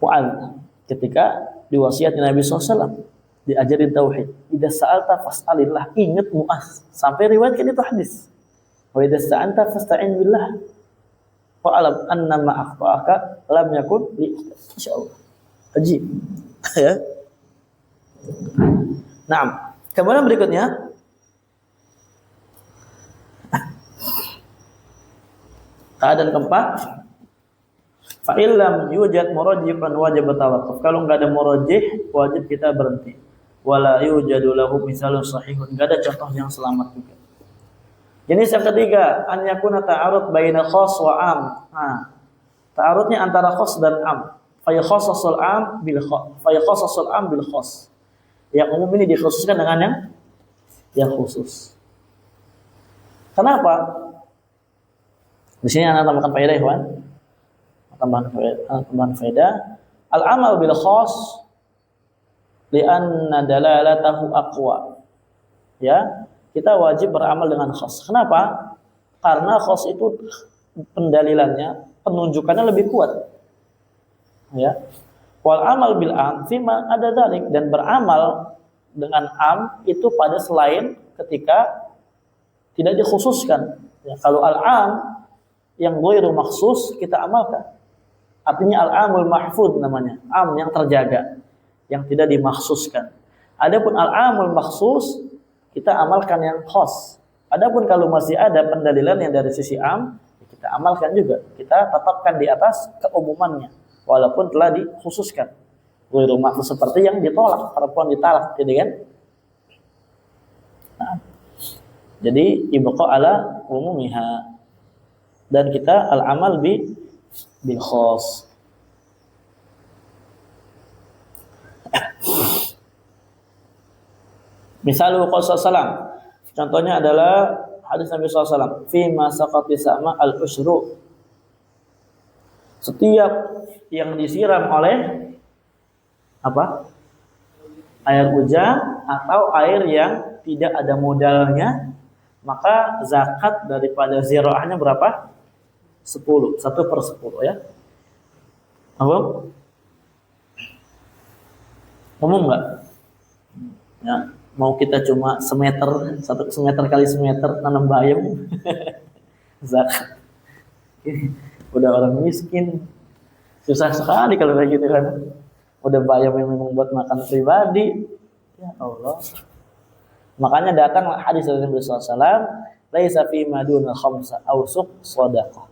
Mu'adz ketika diwasiati Nabi SAW diajarin tauhid. Idza sa'alta fas'alillah, ingat Mu'adz. Sampai riwayatkan itu hadis. Wa idza sta'anta fasta'in billah. Wa alam annama akhta'aka lam yakun li. Masyaallah. Ajib. Ya. Naam. Kemudian berikutnya keadaan keempat, fa illam yujad murajjihan wajib tawaqquf. Kalau enggak ada murajjih, wajib kita berhenti. Wala yujadu lahu misalun sahihun. Enggak ada contoh yang selamat juga. Jenis yang ketiga, an yakuna ta'arud baina khass wa am. Nah, ta'arudnya antara khass dan am. Fa yakhassasul am bil khass. Fa yakhassasul am bil khass. Yang umum ini dikhususkan dengan yang khusus. Kenapa? Di sini anak tambahkan faedah, ikhwan. Tambahan faedah. Al-amal bil khass li'anna dalalatahu aqwa. Ya, kita wajib beramal dengan khas. Kenapa? Karena khas itu pendalilannya, penunjukannya lebih kuat. Ya. Wal amal bil am fima ada dzalik, dan beramal dengan am itu pada selain ketika tidak dikhususkan. Ya, kalau al-am yang ghairu makhsus kita amalkan. Artinya al-amul mahfud namanya, am yang terjaga, yang tidak dimaksuskan. Adapun al-amul makhsus kita amalkan yang khas. Adapun kalau masih ada pendalilan yang dari sisi am, kita amalkan juga. Kita tetapkan di atas keumumannya, walaupun telah dikhususkan. Ghairu makhsus seperti yang ditolak, perempuan ditalak, gitu kan? Jadi ibqa ala umumiha, dan kita al-amal bil khas. Misalnya Rasulullah, contohnya adalah hadis Nabi SAW, fi ma saqati sama al-usyru, setiap yang disiram oleh apa? Air hujan atau air yang tidak ada modalnya, maka zakat daripada ziraahnya berapa? 10, 1/10 ya. Umum? Umum enggak? Ya, mau kita cuma semeter, 1 meter kali semeter tanam bayam zakat. Udah orang miskin, susah sekali kalau kayak gitu kan. Udah bayam yang memang buat makan pribadi. Ya Allah. Makanya datanglah hadis dari Nabi SAW, laisa fi maduna khamsa awsuq shadaqah.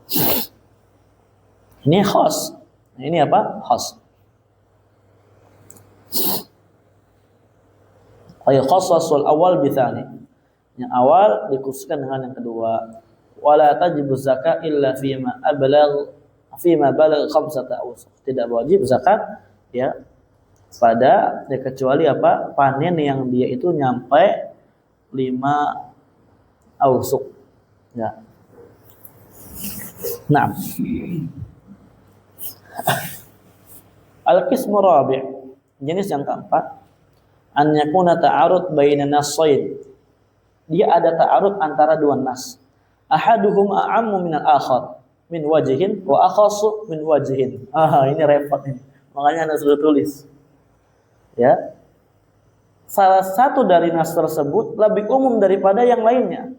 Ini khas. Nah, ini apa? Khas. Ay khassasul awal bitsani. Yang awal dikhususkan dengan yang kedua. Wala tajibu zakat illa fima balagh khamsata awsuq. Tidak wajib zakat ya pada ya, kecuali apa? Panen yang dia itu nyampe 5 awsuq ya. Nah, al-qismu rabi', jenis yang keempat, an yakuna ta'arud bainan nassain. Dia ada ta'arud antara dua nas. Ahaduhum a'ammu min al-akhar min wajhin wa akhassu min wajhin. Ini repot ini. Makanya Anda sudah tulis. Ya. Salah satu dari nas tersebut lebih umum daripada yang lainnya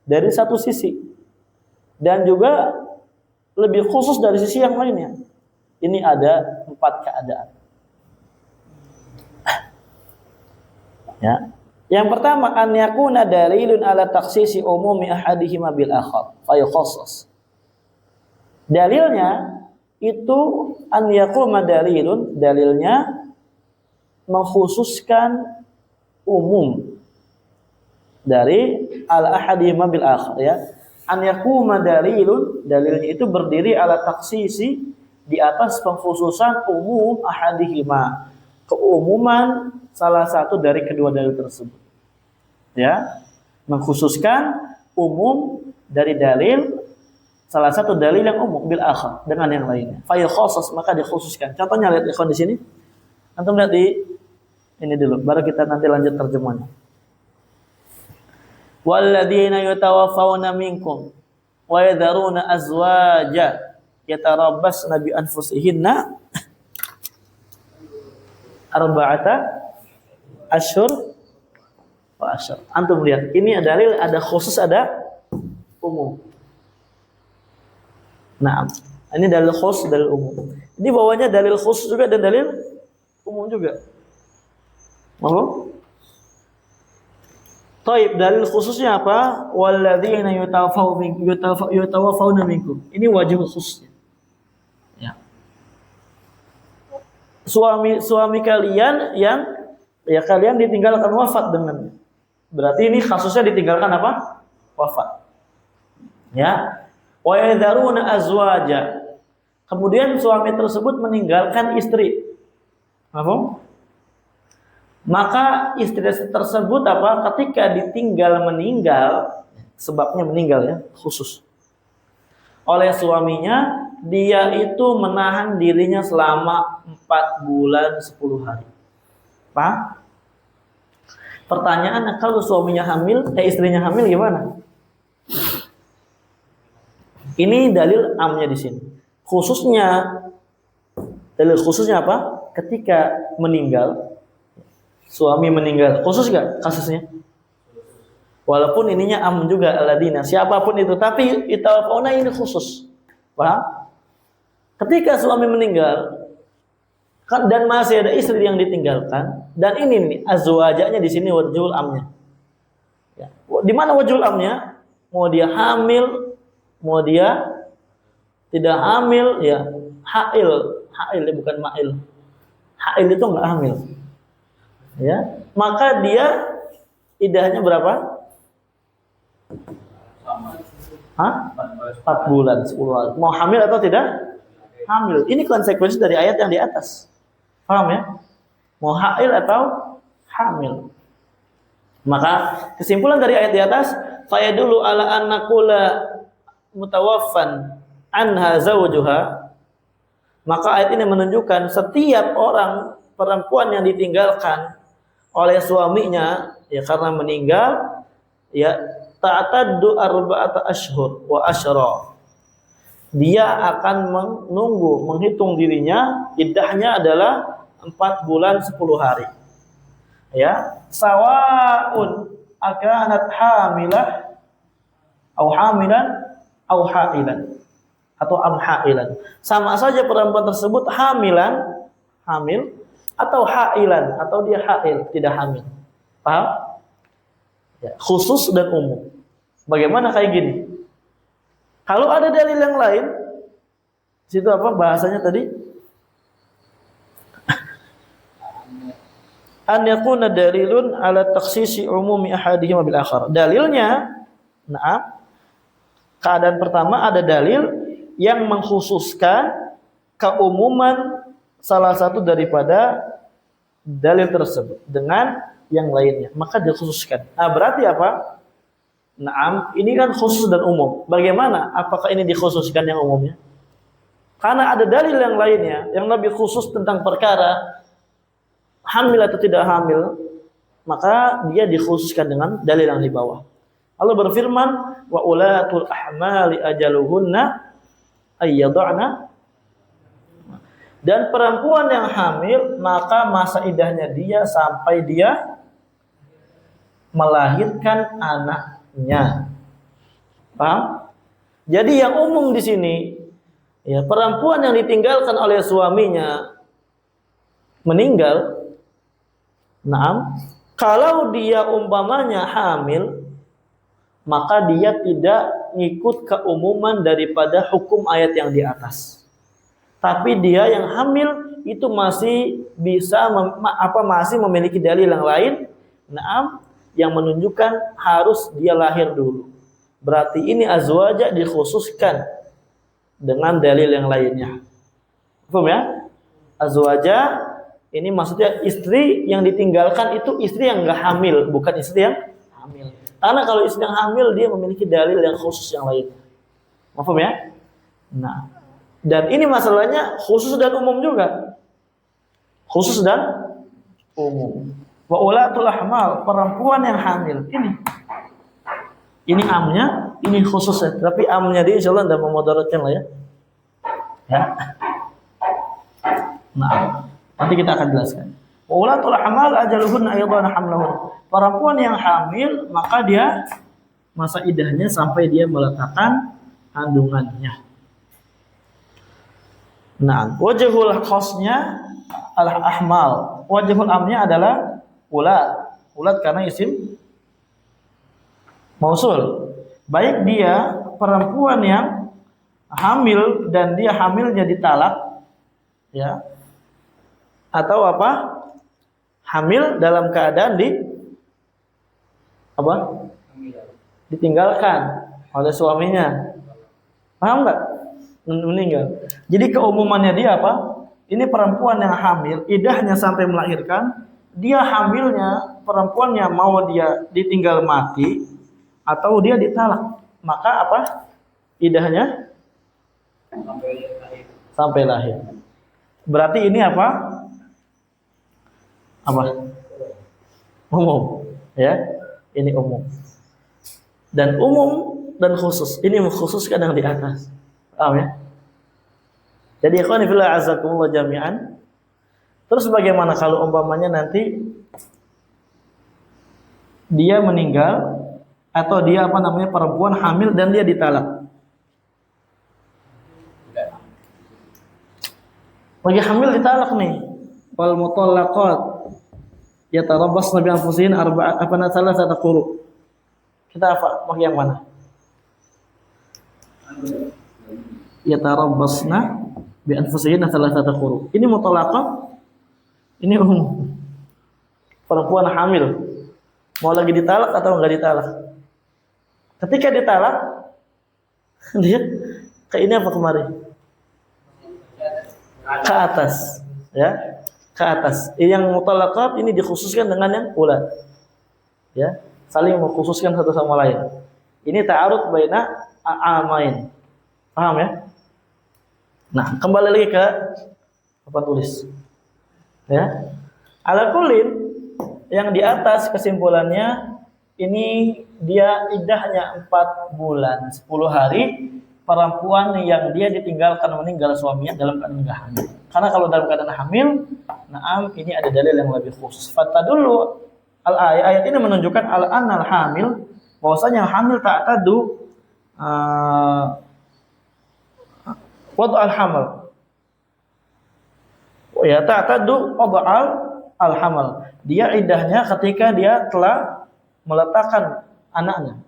dari satu sisi. Dan juga lebih khusus dari sisi yang lainnya. Ini ada 4 keadaan. Ya. Yang pertama, an yakuna dalilun ala takhsisi umumi ahadihima bil akhar fa yukhassas. Dalilnya itu an yakuma dalilun, dalilnya mengkhususkan umum dari ala ahadihima bil akhar ya. An yakuma dalilun, dalilnya itu berdiri ala takhsisi, di atas pengkhususan umum ahadihima, keumuman salah satu dari kedua dalil tersebut. Ya, mengkhususkan umum dari dalil, salah satu dalil yang umum bil akhar dengan yang lainnya. Fa yukhassas, maka dikhususkan. Contohnya lihat ikhwan di sini. Antum lihat di ini dulu, baru kita nanti lanjut terjemahnya. Walladzina yatawaffawna minkum wa yadharuna azwaja yatarabbasna bi anfusihinna arba'ata asyhur wa asyhur. Antum lihat, ini ada dalil, ada khusus, ada umum. Nah, ini dalil khusus, dalil umum. Ini bawahnya dalil khusus juga dan dalil umum juga. Mau? Taib, dalil khususnya apa? Walladzina yutawaffawna minkum. Ini wajib khususnya. Ya. Suami kalian yang ya kalian ditinggalkan wafat dengan. Berarti ini kasusnya ditinggalkan apa? Wafat. Ya. Wa yadharuna azwaja. Kemudian suami tersebut meninggalkan istri. Apa? Maka istri tersebut apa? Ketika ditinggal meninggal, sebabnya meninggal ya, khusus. Oleh suaminya, dia itu menahan dirinya selama 4 bulan 10 hari. Pak? Pertanyaannya, kalau suaminya hamil, istrinya hamil gimana? Ini dalil amnya di sini. Khususnya, dalil khususnya apa? Ketika meninggal, suami meninggal, khusus gak kasusnya? Walaupun ininya am juga aladina, siapapun itu, tapi itawafona ini khusus. Paham? Ketika suami meninggal dan masih ada istri yang ditinggalkan, dan ini nih azwajanya di sini wajhul amnya. Ya. Di mana wajhul amnya? Mau dia hamil, mau dia tidak hamil, ya hail bukan mail. Hail itu enggak hamil. Ya, maka dia iddahnya berapa? Hah? 4 bulan 10 hari. Mau hamil atau tidak? Hamil. Ini konsekuensi dari ayat yang di atas. Paham ya? Mau hamil atau hamil. Maka kesimpulan dari ayat di atas, fayadulu ala annakula mutawaffan anha zawjuha. Maka ayat ini menunjukkan setiap orang perempuan yang ditinggalkan oleh suaminya ya karena meninggal ya ta'taddu arba'ata ashhur wa asyra. Dia akan menunggu menghitung dirinya iddahnya adalah 4 bulan 10 hari. Ya, sawaun akanat hamilah au hamilan au hailan atau am hailan. Sama saja perempuan tersebut hamil atau hailan atau dia hail tidak hamil. Paham? Ya, khusus dan umum. Bagaimana kayak gini? Kalau ada dalil yang lain, situ apa bahasanya tadi? An yakuna dalilun ala takhsisi umumi ahadihima bil akhar. Dalilnya, keadaan pertama ada dalil yang mengkhususkan keumuman salah satu daripada dalil tersebut dengan yang lainnya, maka dikhususkan. Berarti apa? Ini kan khusus dan umum. Bagaimana? Apakah ini dikhususkan yang umumnya? Karena ada dalil yang lainnya yang lebih khusus tentang perkara hamil atau tidak hamil, maka dia dikhususkan dengan dalil yang di bawah. Allah berfirman, wa ulatul ahmali ajaluhunna ayyada'na. Dan perempuan yang hamil, maka masa iddahnya dia sampai dia melahirkan anaknya. Paham? Jadi yang umum di sini, ya perempuan yang ditinggalkan oleh suaminya meninggal. Kalau dia umpamanya hamil, maka dia tidak ngikut keumuman daripada hukum ayat yang di atas. Tapi dia yang hamil itu masih bisa masih memiliki dalil yang lain, yang menunjukkan harus dia lahir dulu. Berarti ini azwaja dikhususkan dengan dalil yang lainnya. Paham ya? Azwaja ini maksudnya istri yang ditinggalkan itu istri yang enggak hamil, bukan istri yang hamil. Karena kalau istri yang hamil dia memiliki dalil yang khusus yang lainnya. Paham ya? Dan ini masalahnya khusus dan umum juga. Khusus dan umum. Wa ulatul ahmal, perempuan yang hamil. Ini amnya, ini khususnya. Tapi amnya dia insyaallah tidak memudaratkan lah ya. Nanti kita akan jelaskan. Ulatul ahmal ajaluhunna ayyadana hamlahun. Perempuan yang hamil maka dia masa iddahnya sampai dia meletakkan kandungannya. Wajhul khasnya al-ahmal. Wajhul amnya adalah ulat. Ulat karena isim mausul. Baik dia perempuan yang hamil dan dia hamilnya ditalak, ya. Atau apa? Hamil dalam keadaan ditinggalkan oleh suaminya. Paham enggak? Meninggal. Jadi keumumannya dia apa? Ini perempuan yang hamil, iddahnya sampai melahirkan, dia hamilnya, perempuannya mau dia ditinggal mati atau dia ditalak. Maka apa? Iddahnya sampai lahir. Berarti ini apa? Umum, ya. Ini umum. Dan umum dan khusus. Ini mengkhususkan yang di atas. Paham ya? Jadi ikhwan fillah azakumullah jami'an. Terus bagaimana kalau umpamanya nanti dia meninggal atau dia perempuan hamil dan dia ditalak? Lagi hamil ditalak nih. Wal mutallaqat yatarabbasna bi anfusihin salasata quru. Kita pakai yang mana? Yatarabbasna bi anfusihin salasata quru. Ini mutallaqah, ini umum. Perempuan hamil mau lagi ditalak atau enggak ditalak? Ketika ditalak, dia ke ini apa kemari? Ke atas, ya, ke atas. Yang mutalaqat ini dikhususkan dengan yang ula, ya, saling mengkhususkan satu sama lain. Ini ta'arud baina amain, paham ya? Nah, kembali lagi ke papan tulis, ya. Ala kullin, yang di atas kesimpulannya ini dia iddahnya 4 bulan 10 hari perempuan yang dia ditinggalkan meninggal suaminya dalam keadaan enggak hamil. Karena kalau dalam keadaan hamil, naam ini ada dalil yang lebih khusus. Fatadullu ayat ini menunjukkan al-annal hamil, bahwasanya hamil ta'tadu wad'al hamal. Ya ta'tadu wad'al al-hamal. Dia iddahnya ketika dia telah meletakkan anaknya.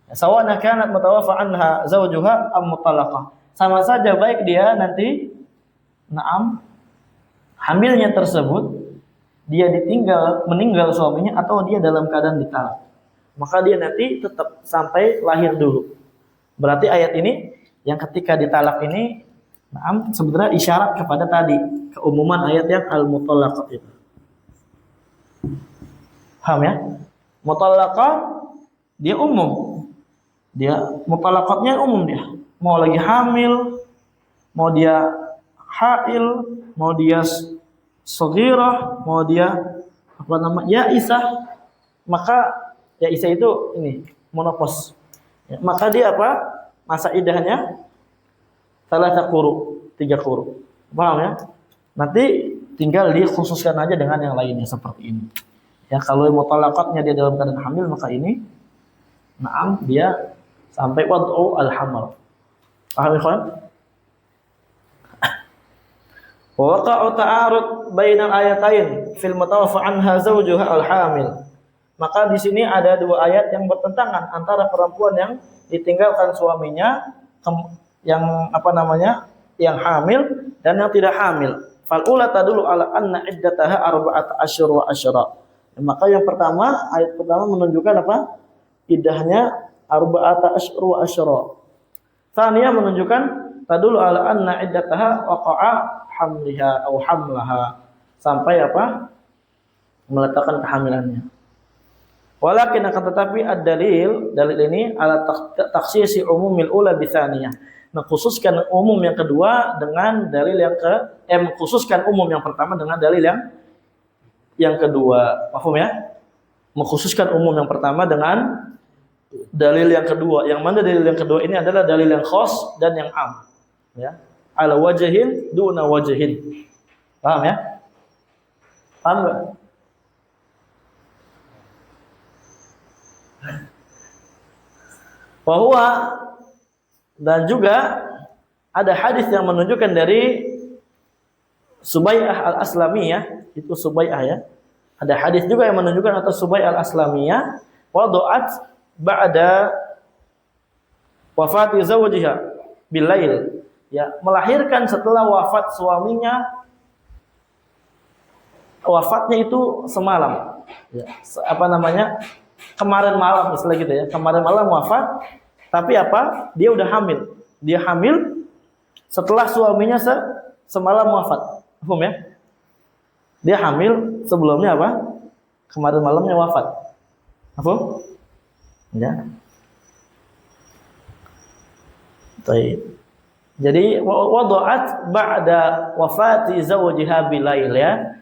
Sawana kanat mutawaffa anha zawjuha am mutalaqah. Sama saja baik dia nanti naam hamilnya tersebut dia meninggal suaminya atau dia dalam keadaan ditalak. Maka dia nanti tetap sampai lahir dulu. Berarti ayat ini yang ketika ditalak ini naam sebenarnya isyarat kepada tadi keumuman ayat yang al-mutallaqah itu. Paham ya? Mutallaqah dia umum. Dia mutalaqatnya umum dia. Mau lagi hamil, mau dia hail, mau dia saghirah, mau dia apa nama? Yaisah. Maka yaisah itu ini monopos. Ya, maka dia apa? Masa iddahnya salah quru, 3 quru. Paham ya? Nanti tinggal dikhususkan aja dengan yang lainnya seperti ini. Ya, kalau mutalaqatnya dia dalam keadaan hamil maka ini naam dia sampai wad'u al-hamal. Paham ikhwan? Wa waqa'u ta'arud bainal ayatain fil mutawaffa anha zawjuha al-hamil. Maka di sini ada 2 ayat yang bertentangan antara perempuan yang ditinggalkan suaminya yang apa namanya? Yang hamil dan yang tidak hamil. Fal ula tadullu ala anna iddataha arba'at asyhur wa asyra. Maka yang pertama, ayat pertama menunjukkan apa? Iddahnya arba'ata asyhur wa asyra. Tsaniyah menunjukkan tadullu ala anna iddataha waqa'a hamliha atau hamlaha, sampai apa? Meletakkan kehamilannya. Walakin akan tetapi dalil ini ala takhsisi umumil ula bi tsaniyah. Mengkhususkan umum yang kedua dengan dalil yang mengkhususkan umum yang pertama dengan dalil yang kedua. Paham ya? Mengkhususkan umum yang pertama dengan dalil yang kedua. Yang mana dalil yang kedua ini adalah dalil yang khas dan yang am. Ya. Ala wajhin duna wajhin. Paham ya? Paham enggak? Bahwa dan juga ada hadis yang menunjukkan dari Subai'ah al-Aslamiyah, itu Subai'ah ya. Ada hadis juga yang menunjukkan atas Subai'ah al-Aslamiyah wadu'at ba'da wafati zawjiha bilail, ya, melahirkan setelah wafat suaminya, wafatnya itu semalam, ya, apa namanya, kemarin malam istilah gitu ya, kemarin malam wafat, tapi apa, dia udah hamil, dia hamil setelah suaminya semalam wafat, paham ya? Dia hamil sebelumnya apa, kemarin malamnya wafat, paham? Ya. Baik. Jadi wadu'at ba'da wafati zawjiha bilail ya.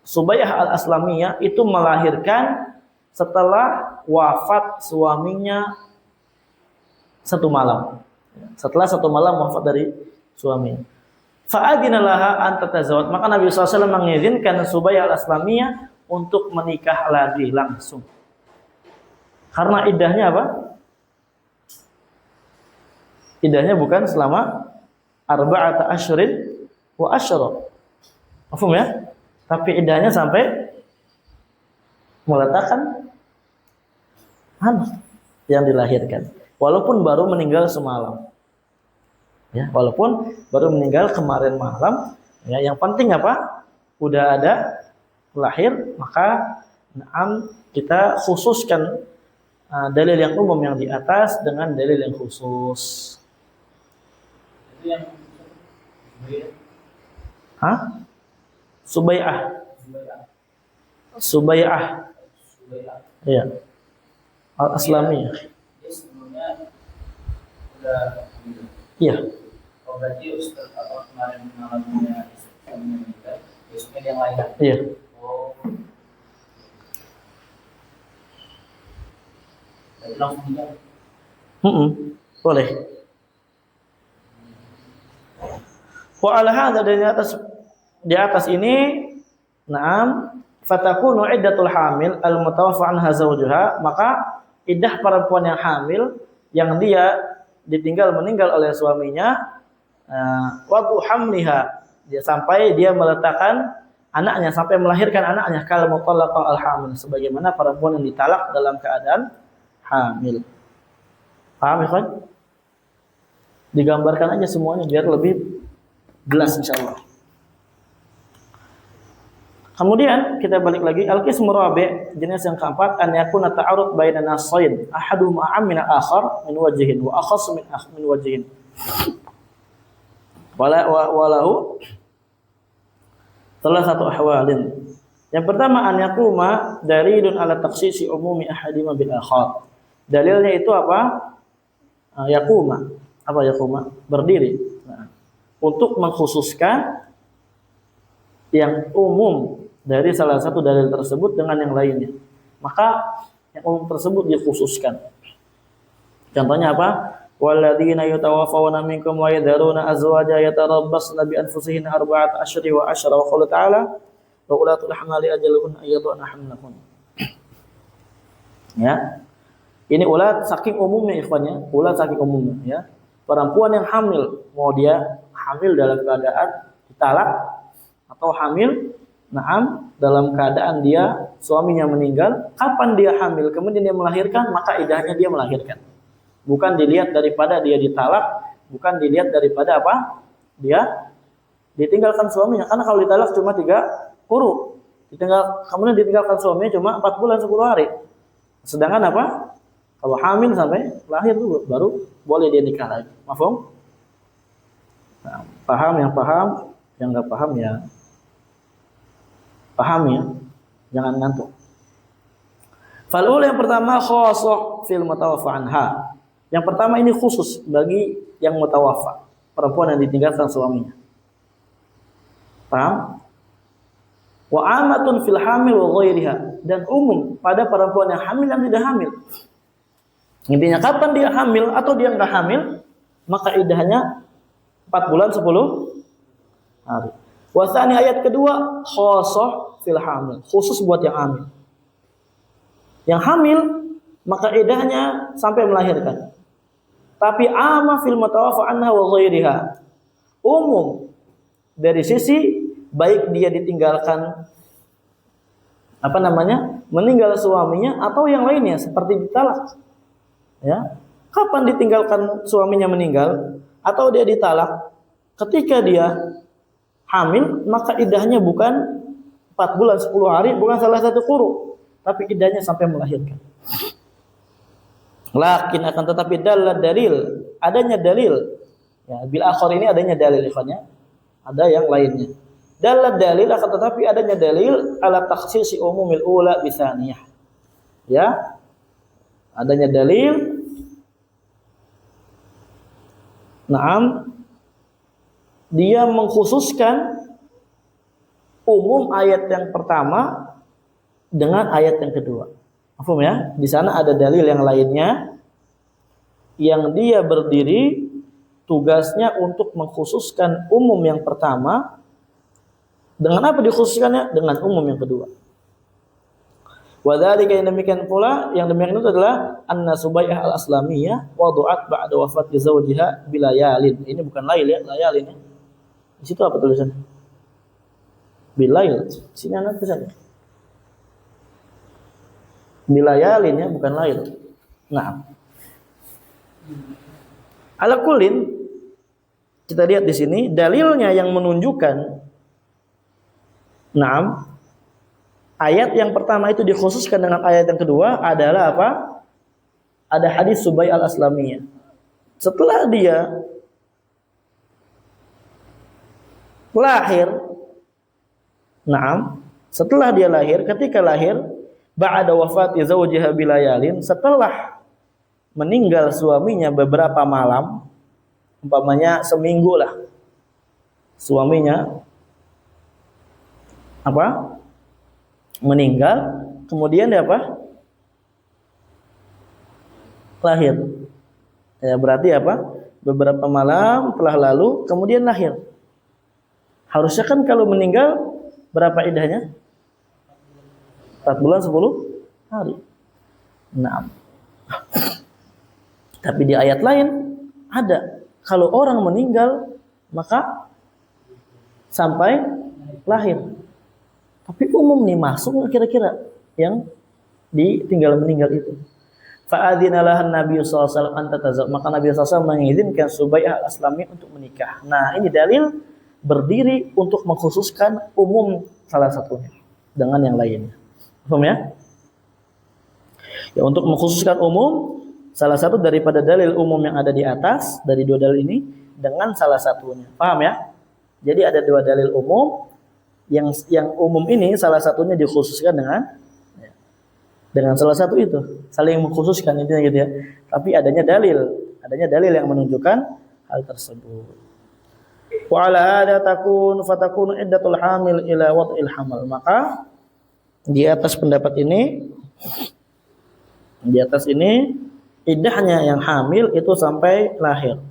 Subai'ah al-Aslamiyah itu melahirkan setelah wafat suaminya 1 malam. Setelah 1 malam wafat dari suaminya. Fa'adina laha an tatazawwaj. Maka Nabi SAW mengizinkan Subai'ah al-Aslamiyah untuk menikah lagi langsung. Karena iddahnya apa? Iddahnya bukan selama arba'ata asyrin wa asyra. Paham ya? Tapi iddahnya sampai meletakkan anak yang dilahirkan. Walaupun baru meninggal semalam. Ya, walaupun baru meninggal kemarin malam, ya, yang penting apa? Udah ada lahir, maka kita khususkan dalil yang umum yang di atas dengan dalil yang khusus. Itu yang Subai'ah. Subai'ah. Iya. Al-Aslamiyah. Dia sebelumnya udah Iya. oh berarti Ustaz apa kemarin mengalaminya meninggal, besoknya dia yang lain. Iya. Oh. Jadi langsung meninggal. Boleh. Wa ala hadza di atas ini, na'am, fatakunu iddatul hamil al-mutawaffa anha zawjuha, maka iddah perempuan yang hamil yang dia ditinggal meninggal oleh suaminya, waktu hamliha, dia sampai dia meletakkan anaknya, sampai melahirkan anaknya, kal mutallaqah al-hamil, sebagaimana perempuan yang ditalak dalam keadaan hamil. Paham ya kan? Digambarkan aja semuanya biar lebih jelas insyaallah. Kemudian kita balik lagi, al-qismu rabi', jenis yang keempat, an yakuna ta'arud baina nassain ahaduhuma a'am min al-akhar min wajhin wa akhas min wajhin. Walahu salah satu ahwalin. Yang pertama, an yakuma dalilun ala takhsisi umumi ahadima bil akhar. Dalilnya itu apa? Yakuma. Apa yakuma? Berdiri. Nah, untuk mengkhususkan yang umum dari salah satu dalil tersebut dengan yang lainnya. Maka yang umum tersebut dikhususkan. Contohnya apa? Walladzina yatawaffawna minkum wa yadharuna azwaja yatarabbasna bi anfusihinna arba'ata asyhuri wa asyra, wa qala ta'ala wa ulatul ahmali ajaluhunna ayyaduna hamlahun. Ya. Ini ulat saking umumnya ikhwannya, ulat saking umumnya ya. Perempuan yang hamil, mau dia hamil dalam keadaan ditalak atau hamil dalam keadaan dia suaminya meninggal, kapan dia hamil kemudian dia melahirkan, maka iddahnya dia melahirkan. Bukan dilihat daripada dia ditalak, bukan dilihat daripada apa? Dia ditinggalkan suaminya, karena kalau ditalak cuma 3 quru. Kemudian ditinggalkan suaminya cuma 4 bulan 10 hari. Sedangkan apa? Kalau hamil sampai lahir dulu baru boleh dia nikah lagi. Mafhum? Nah, paham yang paham, yang enggak paham ya paham ya. Jangan ngantuk. Fal'ula yang pertama khasah fil mutawaffa anha. Yang pertama ini khusus bagi yang mutawaffa, perempuan yang ditinggalkan suaminya. Paham? Wa amatun fil hamil wa ghairiha, dan umum pada perempuan yang hamil dan tidak hamil. Intinya kapan dia hamil atau dia enggak hamil, maka iddahnya 4 bulan 10 hari. Wasani ayat kedua khasah fil hamil, khusus buat yang hamil. Yang hamil maka iddahnya sampai melahirkan. Tapi amma fil mutawaffa anha wa ghairiha, umum dari sisi baik dia ditinggalkan meninggal suaminya atau yang lainnya seperti ditalak. Ya. Kapan ditinggalkan suaminya meninggal atau dia ditalak? Ketika dia hamil, maka iddahnya bukan 4 bulan 10 hari, bukan salah satu quru, tapi iddahnya sampai melahirkan. Lakin akan tetapi dalil, adanya dalil. Ya, bil akhir ini adanya dalil ikhwannya. Ada yang lainnya. Dalil akan tetapi adanya dalil ala takhsisi umumil ula bisaniyah. Ya. Adanya dalil dia mengkhususkan umum ayat yang pertama dengan ayat yang kedua. Paham ya? Di sana ada dalil yang lainnya yang dia berdiri tugasnya untuk mengkhususkan umum yang pertama. Dengan apa dikhususkannya? Dengan umum yang kedua. Wa dzalika, yang demikian pula, yang demikian itu adalah anna Subai'ah al-Aslamiyah wadu'at ba'da wafati zawjiha bilayalin. Ini bukan lail ya, layalin ya. Di situ apa tulisannya? Bilail. Sini anak tulisannya. Bilayalin ya, bukan lail. Nah. Ala kullin, kita lihat di sini dalilnya yang menunjukkan ayat yang pertama itu dikhususkan dengan ayat yang kedua adalah apa? Ada hadis Subai al-Aslamiyah. Setelah dia lahir, setelah dia lahir, ketika lahir, ba'da wafati zawjiha bilayalin, setelah meninggal suaminya beberapa malam, umpamanya seminggu lah, suaminya meninggal, kemudian dia lahir. Ya, berarti beberapa malam telah lalu kemudian lahir. Harusnya kan kalau meninggal berapa iddahnya? 4 bulan 10 hari. Nah. Tapi di ayat lain ada, kalau orang meninggal maka sampai lahir. Tapi umum nih, masuk nggak kira-kira yang ditinggal meninggal itu? Fa'adzina lahan Nabi sallallahu alaihi wasallam an tatazawwaj. Maka Nabi sallallahu alaihi wasallam mengizinkan Subai'ah al-Aslami untuk menikah. Nah, ini dalil berdiri untuk mengkhususkan umum salah satunya dengan yang lainnya. Paham ya? Ya, untuk mengkhususkan umum salah satu daripada dalil umum yang ada di atas dari dua dalil ini dengan salah satunya. Paham ya? Jadi ada dua dalil umum, yang umum ini salah satunya dikhususkan dengan salah satu itu, saling mengkhususkan intinya gitu ya. Tapi adanya dalil yang menunjukkan hal tersebut. Wa ala hada fatakunu iddatul hamil ila wad'il hamal. Maka di atas pendapat ini, iddahnya yang hamil itu sampai lahir.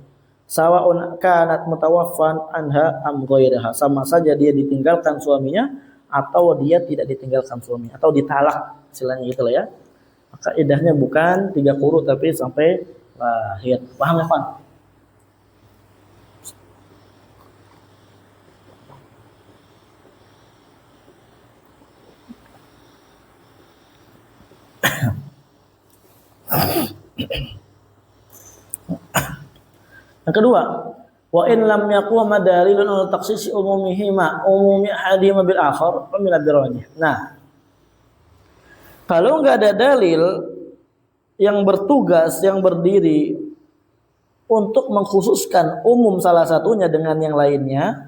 Sawa'un kanat mutawaffan anha am ghairaha, sama saja dia ditinggalkan suaminya atau dia tidak ditinggalkan suaminya atau ditalak istilahnya gitu lah ya. Maka iddahnya bukan 3 quru tapi sampai lahir. Paham ya, Fan? Yang kedua, wa in lam yaqwa dalilun ala takhsisi umumi ahadihima bil akhar fa min ad-dirajih. Nah, kalau enggak ada dalil yang bertugas, yang berdiri untuk mengkhususkan umum salah satunya dengan yang lainnya,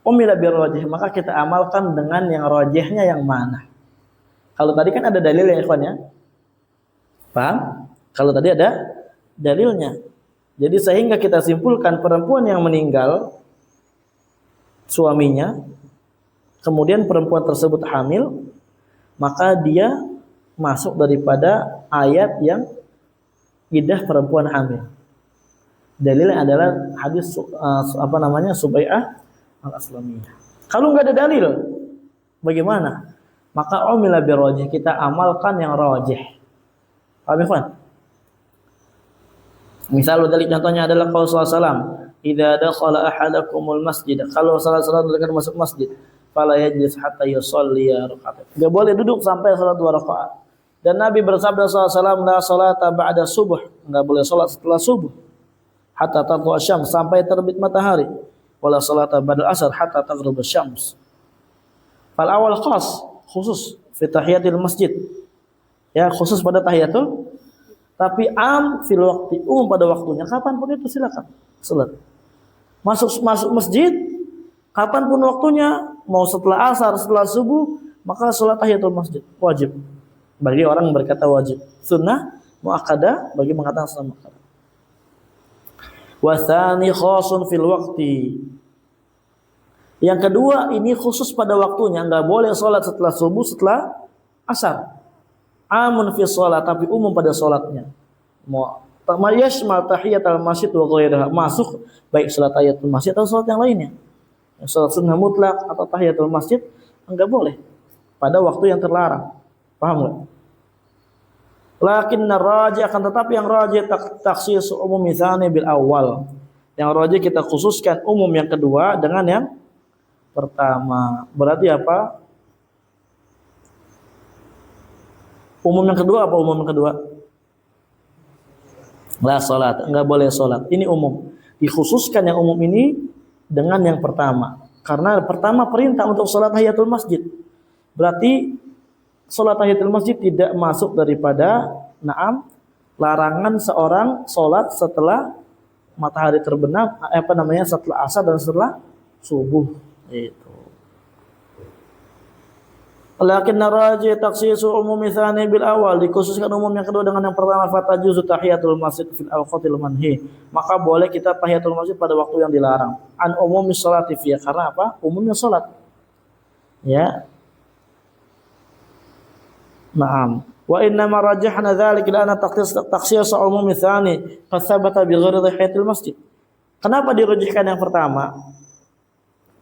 umila bil rajih, maka kita amalkan dengan yang rajihnya yang mana? Kalau tadi kan ada dalil ya, ikhwan ya. Paham? Kalau tadi ada dalilnya. Jadi sehingga kita simpulkan perempuan yang meninggal suaminya, kemudian perempuan tersebut hamil, maka dia masuk daripada ayat yang iddah perempuan hamil. Dalilnya adalah hadis Subai'ah al-Aslamiyah. Kalau enggak ada dalil, bagaimana? Maka umila bi rajih, kita amalkan yang rajih. Paham ya? Misal dalil contohnya adalah qaul sallallahu alaihi wasallam, "Idza dakhala ahadakumul masjid." Kalau salah seorang akan masuk masjid, fala yajlis hatta yusalli rak'atain. Enggak boleh duduk sampai salat 2 rakaat. Dan Nabi bersabda sallallahu alaihi wasallam, "La salata ba'da subuh." Enggak boleh salat setelah subuh. Hatta tatlu asyams, sampai terbit matahari. Wala salata ba'da asar hatta taghrib asyams. Fal awal khusus fi tahiyatil masjid. Ya, khusus pada tahiyatul. Tapi fil waqti, pada waktunya, kapanpun itu silakan salat. Masuk masjid kapanpun waktunya, mau setelah asar, setelah subuh, maka salat tahiyatul masjid wajib bagi orang yang berkata wajib. Sunnah muakkadah bagi mengatakan sunnah muakkadah. Wa tsani khasun fil waqti. Yang kedua, ini khusus pada waktunya, enggak boleh salat setelah subuh, setelah asar. Amun fi shalat, tapi umum pada salatnya. Yashmal tahiyatul masjid wa ghairaha, masuk baik salat tahiyatul masjid atau salat yang lainnya. Salat sunnah mutlak atau tahiyatul masjid enggak boleh pada waktu yang terlarang. Paham enggak? Lakinna rajih, akan tetapi yang rajih takhsis umum tsani bil awal. Yang rajih kita khususkan umum yang kedua dengan yang pertama. Berarti apa? Umum yang kedua apa umum yang kedua? La salat, enggak boleh salat. Ini umum. Dikhususkan yang umum ini dengan yang pertama. Karena pertama perintah untuk salat tahiyatul masjid. Berarti salat tahiyatul masjid tidak masuk daripada larangan seorang sholat setelah matahari terbenam, setelah asar dan setelah subuh. Itu. Lakin naraji taksisu umumi tsani bil awal, dikhususkan umum yang kedua dengan yang pertama, fatajuzu tahiyatul masjid fil awqatil manhi. Maka boleh kita tahiyatul masjid pada waktu yang dilarang. An umumi sholati fiha, karena apa? Umumnya salat. Ya. Naam. Wa inna ma rajahna dzalika ila anna takhsis umumi tsani qad thabata bi ghairi tahiyatul masjid. Kenapa dirujihkan yang pertama?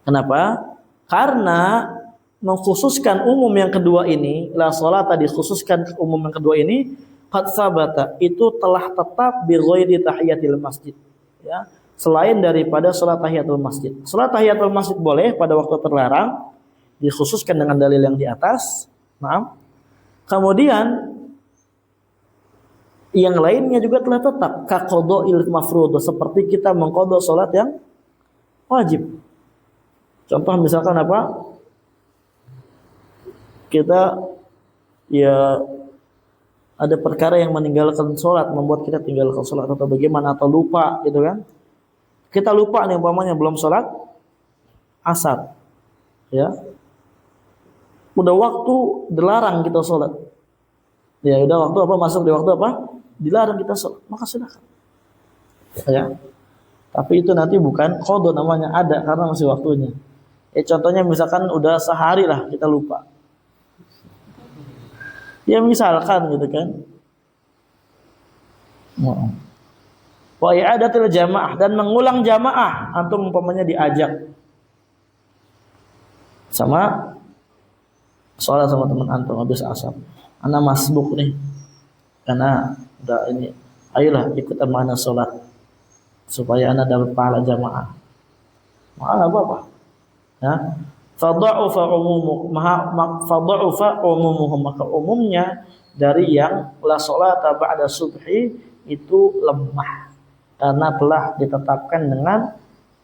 Kenapa? Karena mengkhususkan umum yang kedua ini, la sholata dikhususkan umum yang kedua ini, qad sabata, itu telah tetap bi ghairi tahiyatil masjid, ya, selain daripada salat tahiyatul masjid. Salat tahiyatul masjid boleh pada waktu terlarang, dikhususkan dengan dalil yang di atas. Naam. Kemudian yang lainnya juga telah tetap ka qada'il mafruḍ, seperti kita mengqadha salat yang wajib. Contoh misalkan apa? Kita ya ada perkara yang meninggalkan sholat, membuat kita tinggalkan sholat atau bagaimana, atau lupa gitu kan. Kita lupa nih umpamanya belum sholat asar, ya, udah waktu dilarang kita sholat, ya udah waktu apa, masuk di waktu apa, dilarang kita sholat, maka silakan, ya. Tapi itu nanti bukan qadha namanya, ada karena masih waktunya. Contohnya misalkan udah sehari lah kita lupa. Ya misalkan gitu kan. Wa i'adatul jamaah, dan mengulang jamaah, antum umpamanya diajak sama sholat sama teman antum habis asar. Ana masbuk nih. Karena udah ini, ayolah ikut sama ana sholat supaya ana dapat pahala jamaah. Maka apa-apa. Ya. Fadha'ufa umumuhum, maka umumnya dari yang la sholata ba'da subhi itu lemah, karena telah ditetapkan dengan,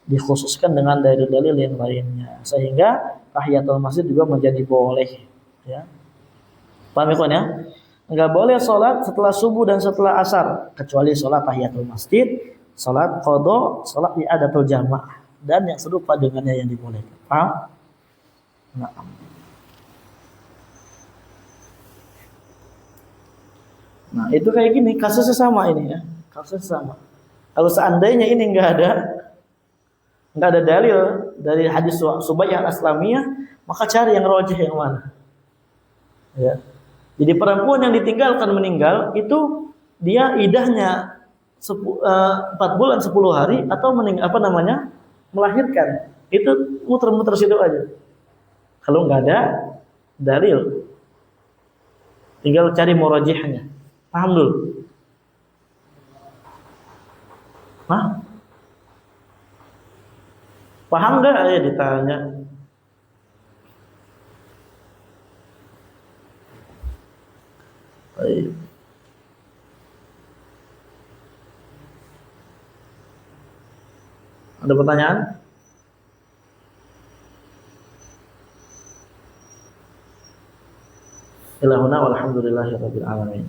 dikhususkan dengan dalil-dalil yang lainnya, sehingga tahiyatul masjid juga menjadi boleh, ya. Paham ya? Enggak boleh sholat setelah subuh dan setelah asar, kecuali sholat tahiyatul masjid, sholat qadha, sholat i'adatul jamaah, dan yang serupa dengannya yang dibolehkan. Paham? Nah, itu kayak gini, kasusnya sama ini ya, kasusnya sama. Kalau seandainya ini nggak ada dalil dari hadis Subayyah al-Aslamiyah, maka cari yang rajih yang mana. Ya. Jadi perempuan yang ditinggalkan meninggal itu dia idahnya 4 bulan 10 hari atau melahirkan. Itu muter-muter situ aja. Kalau nggak ada dalil, tinggal cari murajihnya. Paham dulu? Hah? Paham nggak? Ya ditanya. Baik. Ada pertanyaan? Ilahuna walhamdulillahirabbil alamin.